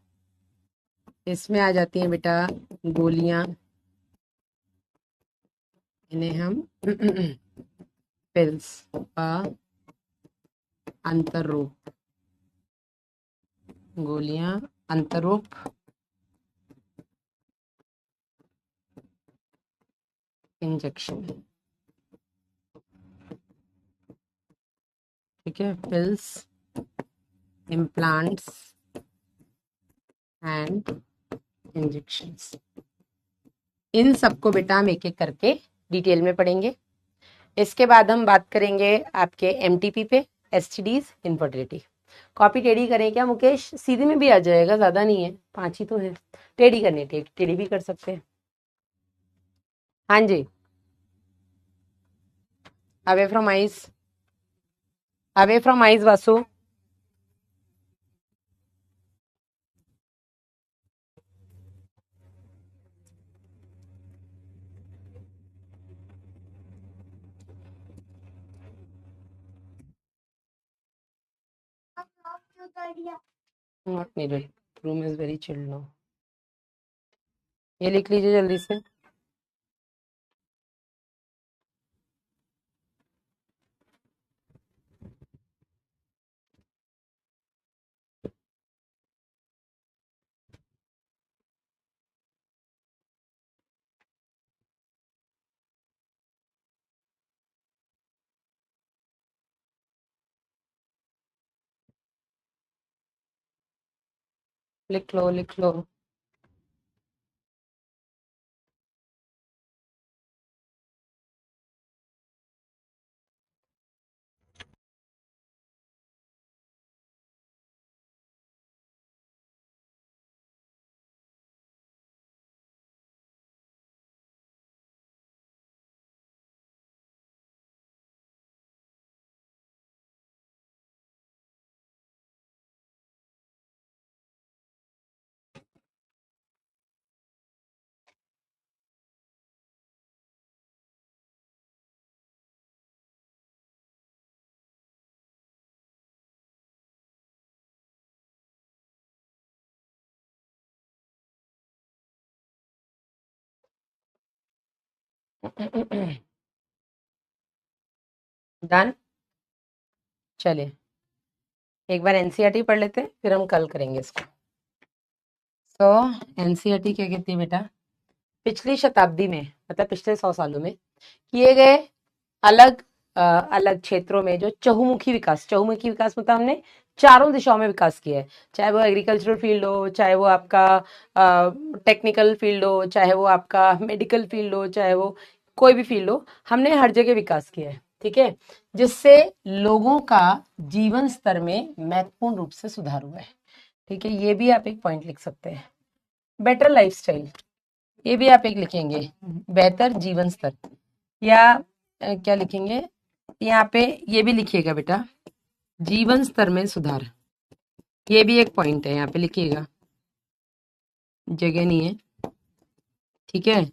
A: इसमें आ जाती हैं बेटा गोलियां, इन्हें हम पिल्स का अंतरूप, गोलियां अंतरूप इंजेक्शन। ठीक है, पिल्स, इम्प्लांट्स एंड इंजेक्शंस। इन सबको बेटा हम एक एक करके डिटेल में पढ़ेंगे। इसके बाद हम बात करेंगे आपके एमटीपी पे, एसटीडीज, इनफर्टिलिटी। कॉपी टेढ़ी करें क्या मुकेश? सीधी में भी आ जाएगा, ज्यादा नहीं है, 5 ही तो है। टेढ़ी करनी है, टेढ़ी भी कर सकते हैं। हाँ जी, away from eyes, away from eyes Vasu. Not needed, room is very chilled now. ये लिख लीजिए जल्दी से। लिख लो लिख लो। डन। चलिए एक बार एनसीईआरटी पढ़ लेते हैं, फिर हम कल करेंगे इसको। तो एनसीईआरटी क्या कहती है बेटा, पिछली शताब्दी में मतलब पिछले 100 सालों में किए गए अलग अलग क्षेत्रों में जो चहुमुखी विकास, चहुमुखी विकास मतलब हमने चारों दिशाओं में विकास किया है, चाहे वो एग्रीकल्चरल फील्ड हो, चाहे वो आपका टेक्निकल फील्ड हो, चाहे वो आपका मेडिकल फील्ड हो, चाहे वो कोई भी फील्ड हो, हमने हर जगह विकास किया है। ठीक है, जिससे लोगों का जीवन स्तर में महत्वपूर्ण रूप से सुधार हुआ है। ठीक है, ये भी आप एक पॉइंट लिख सकते हैं। बेटर लाइफस्टाइल, ये भी आप एक लिखेंगे, बेहतर जीवन स्तर, या क्या लिखेंगे यहाँ पे, ये भी लिखिएगा बेटा, जीवन स्तर में सुधार, ये भी एक पॉइंट है, यहाँ पे लिखिएगा, जगह नहीं है। ठीक है,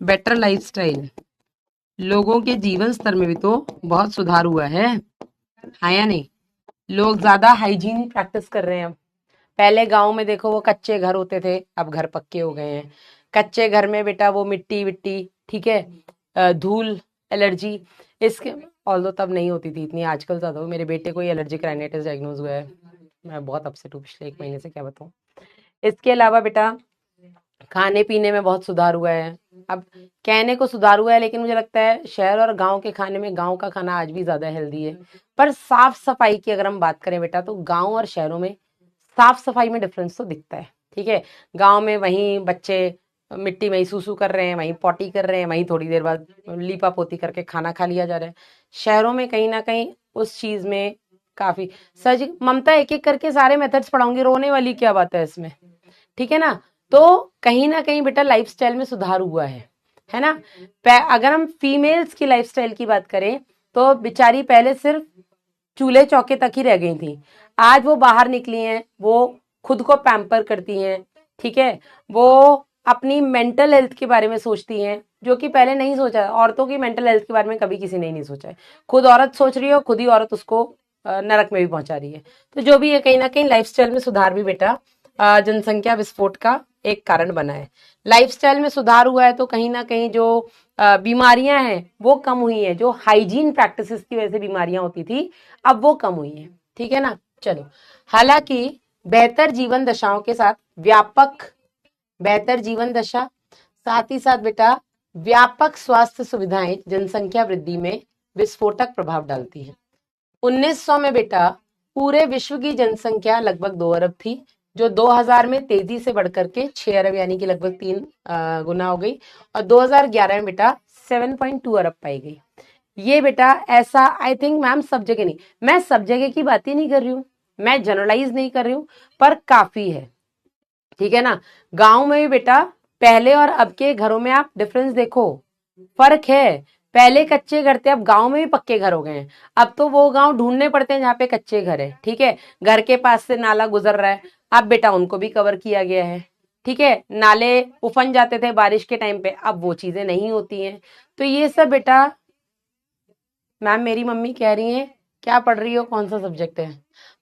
A: बेटर लाइफस्टाइल, लोगों के जीवन स्तर में भी तो बहुत सुधार हुआ है, हाँ या नहीं। लोग ज्यादा हाइजीन प्रैक्टिस कर रहे हैं। पहले गांव में देखो वो कच्चे घर होते थे, अब घर पक्के हो गए हैं। कच्चे घर में बेटा वो मिट्टी विट्टी, ठीक है, धूल, एलर्जी, इसके ऑल्दो तब नहीं होती थी इतनी, आजकल ज्यादा हो। मेरे बेटे को एलर्जिक राइनाइटिस डायग्नोज हुआ है, मैं बहुत अपसेट हूँ पिछले 1 महीने से, क्या बताऊँ। इसके अलावा बेटा खाने पीने में बहुत सुधार हुआ है। अब कहने को सुधार हुआ है, लेकिन मुझे लगता है शहर और गांव के खाने में गांव का खाना आज भी ज्यादा हेल्दी है। पर साफ सफाई की अगर हम बात करें बेटा, तो गांव और शहरों में साफ सफाई में डिफरेंस तो दिखता है। ठीक है, गांव में वहीं बच्चे मिट्टी में ही सूसू कर रहे हैं, वहीं पॉटी कर रहे हैं, वहीं थोड़ी देर बाद लीपा पोती करके खाना खा लिया जा रहा है। शहरों में कहीं ना कहीं उस चीज में काफी, सर ममता एक एक करके सारे मेथड्स पढ़ाऊंगी, रोने वाली क्या बात है इसमें। ठीक है ना, तो कहीं ना कहीं बेटा लाइफस्टाइल में सुधार हुआ है ना। अगर हम फीमेल्स की लाइफस्टाइल की बात करें, तो बेचारी पहले सिर्फ चूल्हे चौके तक ही रह गई थी, आज वो बाहर निकली हैं, वो खुद को पैम्पर करती हैं। ठीक है, वो अपनी मेंटल हेल्थ के बारे में सोचती हैं, जो कि पहले नहीं सोचा। औरतों की मेंटल हेल्थ के बारे में कभी किसी ने नहीं सोचा है। खुद औरत सोच रही है और खुद ही औरत उसको नरक में भी पहुंचा रही है। तो जो भी है, कहीं ना कहीं लाइफस्टाइल में सुधार भी बेटा जनसंख्या विस्फोट का एक कारण बना है। लाइफस्टाइल में सुधार हुआ है तो कहीं ना कहीं जो बीमारियां हैं वो कम हुई हैं, जो हाइजीन प्रैक्टिसेस की वजह से बीमारियां होती थी अब वो कम हुई हैं। ठीक है ना, चलो। हालांकि बेहतर जीवन दशाओं के साथ व्यापक, बेहतर जीवन दशा साथ ही साथ बेटा व्यापक स्वास्थ्य सुविधाएं जनसंख्या वृद्धि में विस्फोटक प्रभाव डालती है। 1900 में बेटा पूरे विश्व की जनसंख्या लगभग 2 अरब थी, जो 2000 में तेजी से बढ़कर के 6 अरब यानी कि लगभग 3 गुना हो गई, और 2011 में बेटा 7.2 अरब पाई गई। ये बेटा ऐसा, आई थिंक मैम सब जगह नहीं, मैं सब जगह की बात ही नहीं कर रही हूँ, मैं जनरलाइज नहीं कर रही हूँ, पर काफी है। ठीक है ना, गांव में भी बेटा पहले और अब के घरों में आप डिफरेंस देखो, फर्क है। पहले कच्चे घर थे, अब गांव में भी पक्के घर हो गए हैं। अब तो वो गांव ढूंढने पड़ते हैं जहाँ पे कच्चे घर है। ठीक है, घर के पास से नाला गुजर रहा है, अब बेटा उनको भी कवर किया गया है। ठीक है, नाले उफन जाते थे बारिश के टाइम पे, अब वो चीजें नहीं होती हैं। तो ये सब बेटा, मैम मेरी मम्मी कह रही है क्या पढ़ रही हो, कौन सा सब्जेक्ट है।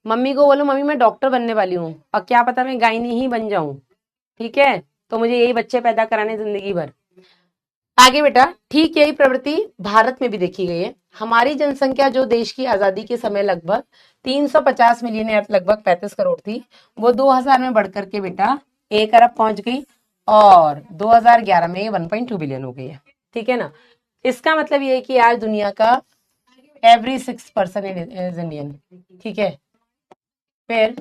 A: मम्मी को बोलो मम्मी मैं डॉक्टर बनने वाली हूँ, और क्या पता मैं गायनी ही बन जाऊं। ठीक है, तो मुझे यही बच्चे पैदा कराने जिंदगी भर। आगे बेटा ठीक यही प्रवृत्ति भारत में भी देखी गई है। हमारी जनसंख्या जो देश की आजादी के समय लगभग 350 मिलियन या लगभग 35 करोड़ थी, वो 2000 में बढ़कर के बेटा 1 अरब पहुंच गई, और 2011 में 1.2 बिलियन हो गई है। ठीक है ना, इसका मतलब ये है कि आज दुनिया का एवरी 6 पर्सन इज इंडियन। ठीक है, फिर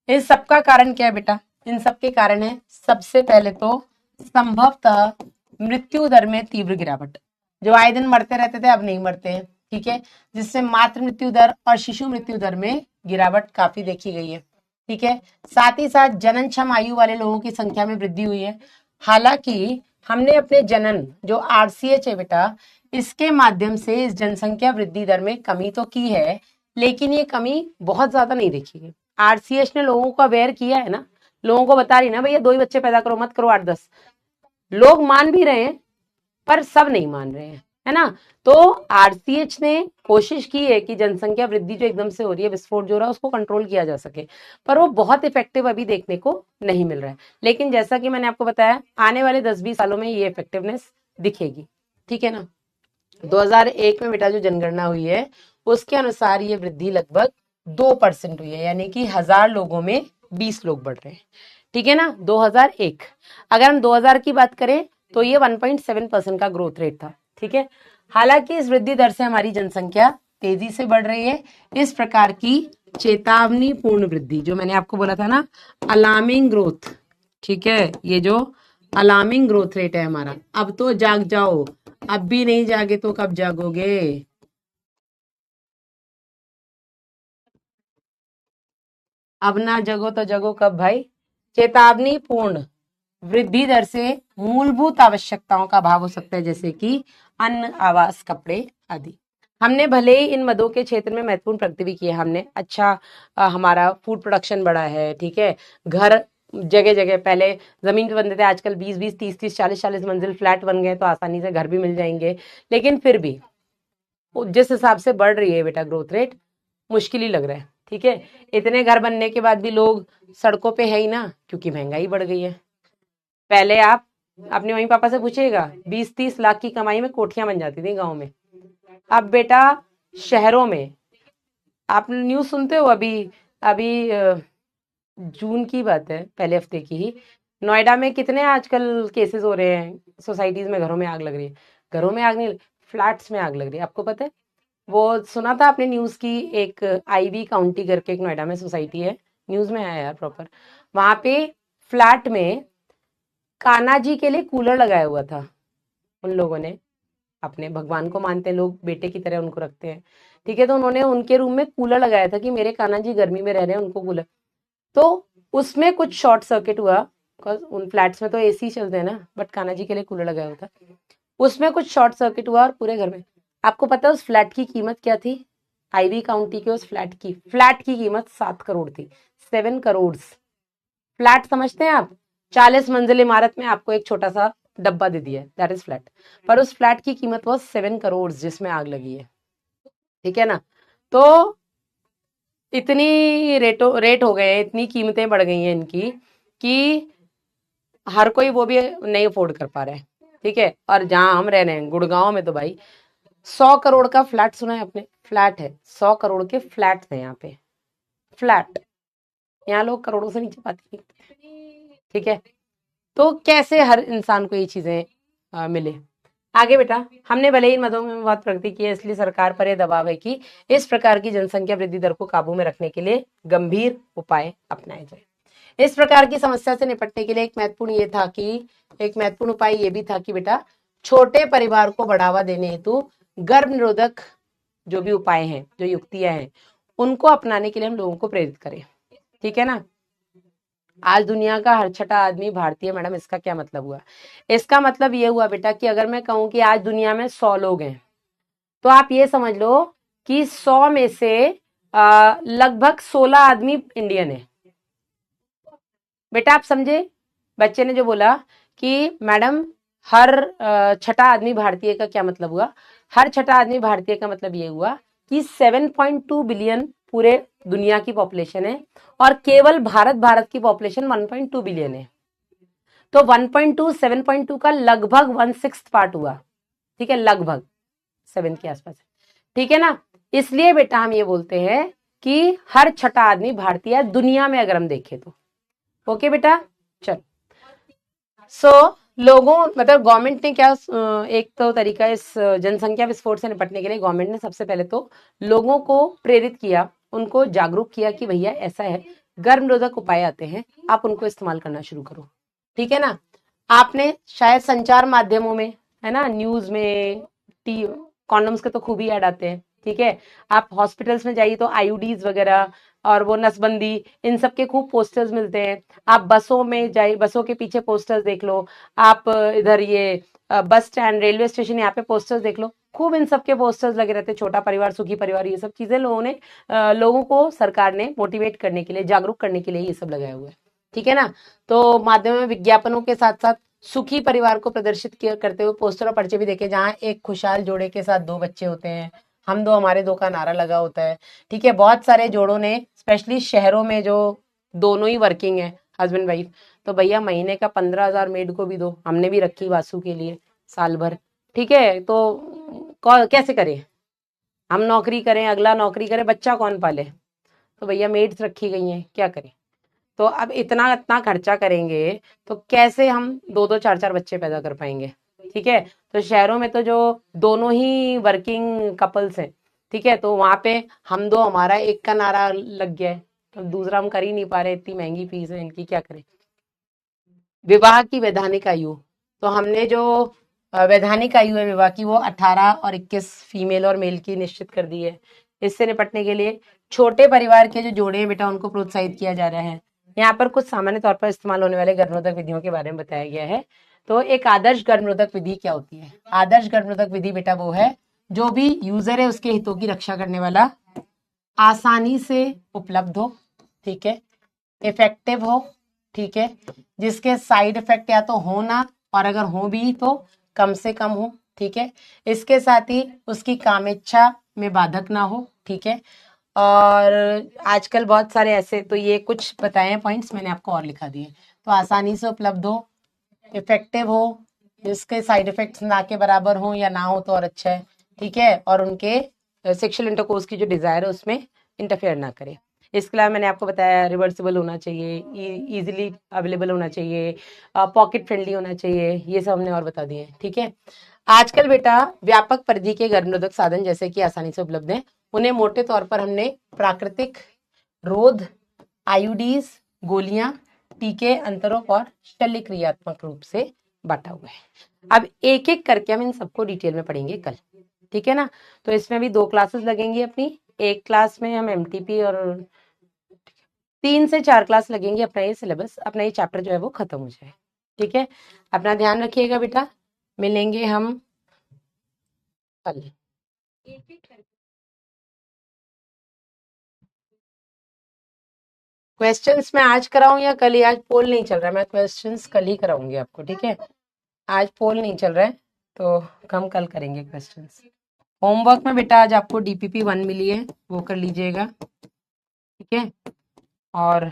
A: इस सबका कारण क्या है बेटा, इन सब के कारण है सबसे पहले तो संभवतः मृत्यु दर में तीव्र गिरावट। जो आए दिन मरते रहते थे अब नहीं मरते हैं, ठीक है, जिससे मातृ मृत्यु दर और शिशु मृत्यु दर में गिरावट काफी देखी गई है, ठीक है। साथ ही साथ जननक्षम आयु वाले लोगों की संख्या में वृद्धि हुई है। हालांकि हमने अपने जनन जो आरसीएच है बेटा, इसके माध्यम से इस जनसंख्या वृद्धि दर में कमी तो की है, लेकिन ये कमी बहुत ज्यादा नहीं देखी गई। आरसीएच ने लोगों को अवेयर किया है ना, लोगों को बता रही ना भैया 2 ही बच्चे पैदा करो, मत करो 8-10। लोग मान भी रहे हैं पर सब नहीं मान रहे हैं, है ना। तो आरसीएच ने कोशिश की है कि जनसंख्या वृद्धि जो एकदम से हो रही है, विस्फोट जो हो रहा है, उसको कंट्रोल किया जा सके, पर वो बहुत इफेक्टिव अभी देखने को नहीं मिल रहा है। लेकिन जैसा कि मैंने आपको बताया, आने वाले 10-20 सालों में ये इफेक्टिवनेस दिखेगी, ठीक है ना। 2001 में बेटा जो जनगणना हुई है उसके अनुसार ये वृद्धि लगभग 2% हुई है, यानी कि 1000 लोगों में 20 लोग बढ़ रहे हैं, ठीक है ना। 2001, अगर हम 2000 की बात करें तो ये 1.7% का ग्रोथ रेट था, ठीक है। हालांकि इस वृद्धि दर से हमारी जनसंख्या तेजी से बढ़ रही है। इस प्रकार की चेतावनीपूर्ण वृद्धि जो मैंने आपको बोला था ना, अलार्मिंग ग्रोथ, ठीक है, ये जो अलार्मिंग ग्रोथ रेट है हमारा, अब तो जाग जाओ, अब भी नहीं जागे तो कब जागोगे। अब ना जगो तो जगो कब भाई। चेतावनी पूर्ण वृद्धि दर से मूलभूत आवश्यकताओं का अभाव हो सकता है, जैसे कि अन्न, आवास, कपड़े आदि। हमने भले ही इन मदों के क्षेत्र में महत्वपूर्ण प्रगति भी की है, हमने अच्छा हमारा फूड प्रोडक्शन बढ़ा है, ठीक है। घर जगह जगह पहले जमीन पे बनते थे, आजकल 20-20, 30-30, 40-40 मंजिल फ्लैट बन गए, तो आसानी से घर भी मिल जाएंगे। लेकिन फिर भी जिस हिसाब से बढ़ रही है बेटा ग्रोथ रेट, मुश्किल ही लग रहा है, ठीक है। इतने घर बनने के बाद भी लोग सड़कों पे है ही ना, क्योंकि महंगाई बढ़ गई है। पहले आप अपने मम्मी पापा से पूछिएगा, 20-30 लाख की कमाई में कोठियां बन जाती थी गांव में। अब बेटा शहरों में आप न्यूज सुनते हो, अभी अभी जून की बात है, पहले हफ्ते की ही, नोएडा में कितने आजकल केसेस हो रहे हैं, सोसाइटीज में घरों में आग लग रही है। घरों में आग नहीं, फ्लैट्स में आग लग रही है, आपको पता है। वो सुना था आपने न्यूज की, एक आईवी काउंटी करके एक नोएडा में सोसाइटी है, न्यूज में आया यार प्रॉपर, वहां पे फ्लैट में कान्हा जी के लिए कूलर लगाया हुआ था उन लोगों ने। अपने भगवान को मानते हैं लोग, बेटे की तरह उनको रखते हैं, ठीक है। तो उन्होंने उनके रूम में कूलर लगाया था कि मेरे कान्हा जी गर्मी में रह रहे हैं, उनको कूलर। तो उसमें कुछ शॉर्ट सर्किट हुआ, बिकॉज उन फ्लैट्स में तो एसी चलते हैं ना, बट कान्हा जी के लिए कूलर लगाया हुआ था। उसमें कुछ शॉर्ट सर्किट हुआ और पूरे घर में। आपको पता है उस फ्लैट की कीमत क्या थी? आईवी काउंटी के उस फ्लैट की कीमत 7 करोड़ थी। 7 करोड़। फ्लैट समझते हैं आप? 40 मंजिल इमारत में आपको एक छोटा सा डब्बा दे दिया है, दैट इज फ्लैट। पर उस फ्लैट की कीमत वो 7 करोड़ जिसमें आग लगी है, ठीक है ना। तो इतनी रेट हो गए हैं, इतनी कीमतें बढ़ गई हैं इनकी, कि हर कोई वो भी नहीं अफोर्ड कर पा रहा है, ठीक है। और जहां हम रह रहे हैं गुड़गांव में, तो भाई 100 करोड़ का फ्लैट सुना है आपने? फ्लैट है, 100 करोड़ के फ्लैट है यहाँ पे, फ्लैट। यहाँ लोग करोड़ों से नीचे बात नहीं करते, ठीक है। तो कैसे हर इंसान को ये चीजें मिले? आगे बेटा, हमने भले ही इन मदों में बहुत प्रगति की है, इसलिए सरकार पर यह दबाव है कि इस प्रकार की जनसंख्या वृद्धि दर को काबू में रखने के लिए गंभीर उपाय अपनाए जाए। इस प्रकार की समस्या से निपटने के लिए एक महत्वपूर्ण उपाय ये भी था कि बेटा छोटे परिवार को बढ़ावा देने हेतु गर्भ निरोधक जो भी उपाय हैं, जो युक्तियां हैं, उनको अपनाने के लिए हम लोगों को प्रेरित करें, ठीक है ना। आज दुनिया का हर छठा आदमी भारतीय। मैडम इसका क्या मतलब हुआ? इसका मतलब ये हुआ बेटा कि अगर मैं कहूं कि आज दुनिया में 100 लोग हैं, तो आप ये समझ लो कि 100 में से लगभग 16 आदमी इंडियन है। बेटा आप समझे बच्चे ने जो बोला कि मैडम हर छठा आदमी भारतीय का क्या मतलब हुआ? हर छठा आदमी भारतीय का मतलब ये हुआ कि 7.2 बिलियन पूरे दुनिया की पॉपुलेशन है, और केवल भारत की पॉपुलेशन 1.2 बिलियन है। तो 1.2 7.2 का लगभग 1/6 पार्ट हुआ, ठीक है, लगभग 7 के आसपास, ठीक है ना। इसलिए बेटा हम ये बोलते हैं कि हर छठा आदमी भारतीय है दुनिया में, अगर हम देखें तो। ओके बेटा, चल। लोगों मतलब गवर्नमेंट ने क्या एक तो तरीका, इस जनसंख्या विस्फोट से निपटने के लिए गवर्नमेंट ने सबसे पहले तो लोगों को प्रेरित किया, उनको जागरूक किया कि भैया ऐसा है, गर्भ निरोधक उपाय आते हैं, आप उनको इस्तेमाल करना शुरू करो। ठीक है ना। आपने शायद संचार माध्यमों में, है ना, न्यूज में, कॉन्डम्स के तो खूब ही ऐड आते हैं। ठीक है। आप हॉस्पिटल्स में जाइए तो आईयूडीज वगैरह और वो नसबंदी, इन सब के खूब पोस्टर्स मिलते हैं। आप बसों में जाइए, बसों के पीछे पोस्टर्स देख लो। आप इधर ये बस स्टैंड, रेलवे स्टेशन, यहाँ पे पोस्टर्स देख लो, खूब इन सब के पोस्टर्स लगे रहते हैं। छोटा परिवार सुखी परिवार, ये सब चीजें लोगों ने लोगों को सरकार ने मोटिवेट करने के लिए, जागरूक करने के लिए ये सब लगाया हुआ है। ठीक है ना। तो माध्यम में विज्ञापनों के साथ साथ सुखी परिवार को प्रदर्शित करते हुए पोस्टर और पर्चे भी देखे, जहाँ एक खुशहाल जोड़े के साथ 2 बच्चे होते हैं, हम दो हमारे दो का नारा लगा होता है। ठीक है। बहुत सारे जोड़ों ने, स्पेशली शहरों में जो दोनों ही वर्किंग है, हस्बैंड वाइफ, तो भैया महीने का 15,000 मेड को भी दो, हमने भी रखी वासु के लिए साल भर। ठीक है। तो कैसे करें, हम नौकरी करें, अगला नौकरी करे, बच्चा कौन पाले, तो भैया मेड्स रखी गई हैं, क्या करें। तो अब इतना इतना खर्चा करेंगे तो कैसे हम 2-2 4-4 बच्चे पैदा कर पाएंगे। ठीक है। तो शहरों में तो जो दोनों ही वर्किंग कपल्स हैं, ठीक है, तो वहां पे हम दो हमारा एक का नारा लग गया है, तो दूसरा हम कर ही नहीं पा रहे, इतनी महंगी फीस है इनकी, क्या करें। विवाह की वैधानिक आयु, तो हमने जो वैधानिक आयु है विवाह की, वो 18 और 21 फीमेल और मेल की निश्चित कर दी है। इससे निपटने के लिए छोटे परिवार के जो जोड़े हैं बेटा, उनको प्रोत्साहित किया जा रहा है। यहाँ पर कुछ सामान्य तौर पर इस्तेमाल होने वाले गर्भनिरोधक विधियों के बारे में बताया गया है। तो एक आदर्श गर्भनिरोधक विधि क्या होती है? आदर्श गर्भनिरोधक विधि बेटा वो है जो भी यूजर है उसके हितों की रक्षा करने वाला, आसानी से उपलब्ध हो, ठीक है, इफेक्टिव हो, ठीक है, जिसके साइड इफेक्ट या तो हो ना, और अगर हो भी तो कम से कम हो, ठीक है, इसके साथ ही उसकी कामेच्छा में बाधक ना हो, ठीक है। और आजकल बहुत सारे ऐसे, तो ये कुछ बताए हैं पॉइंट्स, मैंने आपको और लिखा दिए। तो आसानी से उपलब्ध हो, इफेक्टिव हो, जिसके साइड इफेक्ट्स ना के बराबर हो या ना हो तो और अच्छा है, ठीक है, और उनके सेक्सुअल इंटरकोर्स की जो डिजायर है उसमें इंटरफेयर ना करे। इसके अलावा मैंने आपको बताया रिवर्सिबल होना चाहिए, इजीली अवेलेबल होना चाहिए, पॉकेट फ्रेंडली होना चाहिए, ये सब हमने और बता दिए। ठीक है। आजकल बेटा व्यापक परिधि के गर्भनिरोधक साधन जैसे कि आसानी से उपलब्ध हैं, उन्हें मोटे तौर पर हमने प्राकृतिक, रोध, आयुडीज, गोलियां, टीके, अंतरों और शल्य क्रियात्मक रूप से बांटा हुआ है। अब एक एक करके हम इन सबको डिटेल में पढ़ेंगे कल। ठीक है ना। तो इसमें भी 2 क्लासेस लगेंगी अपनी, एक क्लास में हम एमटीपी, और 3 से 4 क्लास लगेंगी, अपना ये सिलेबस, अपना ये चैप्टर जो है वो खत्म हो जाए। ठीक है। अपना ध्यान रखिएगा बेटा, मिलेंगे हम कल। क्वेश्चंस मैं आज कराऊं या कल ही? आज पोल नहीं चल रहा है, मैं क्वेश्चंस कल ही कराऊंगी आपको। ठीक है। आज पोल नहीं चल रहा है तो हम कल करेंगे क्वेश्चंस। होमवर्क में बेटा आज आपको डीपीपी 1 मिली है, वो कर लीजिएगा। ठीक है। और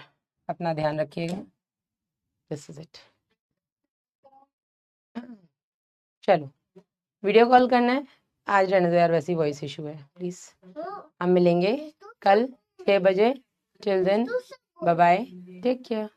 A: अपना ध्यान रखिएगा। This is it. चलो, वीडियो कॉल करना है आज, रहने दो यार, वैसी वॉइस इशू है, प्लीज। हम मिलेंगे कल 6 बजे। Till then bye bye, take care.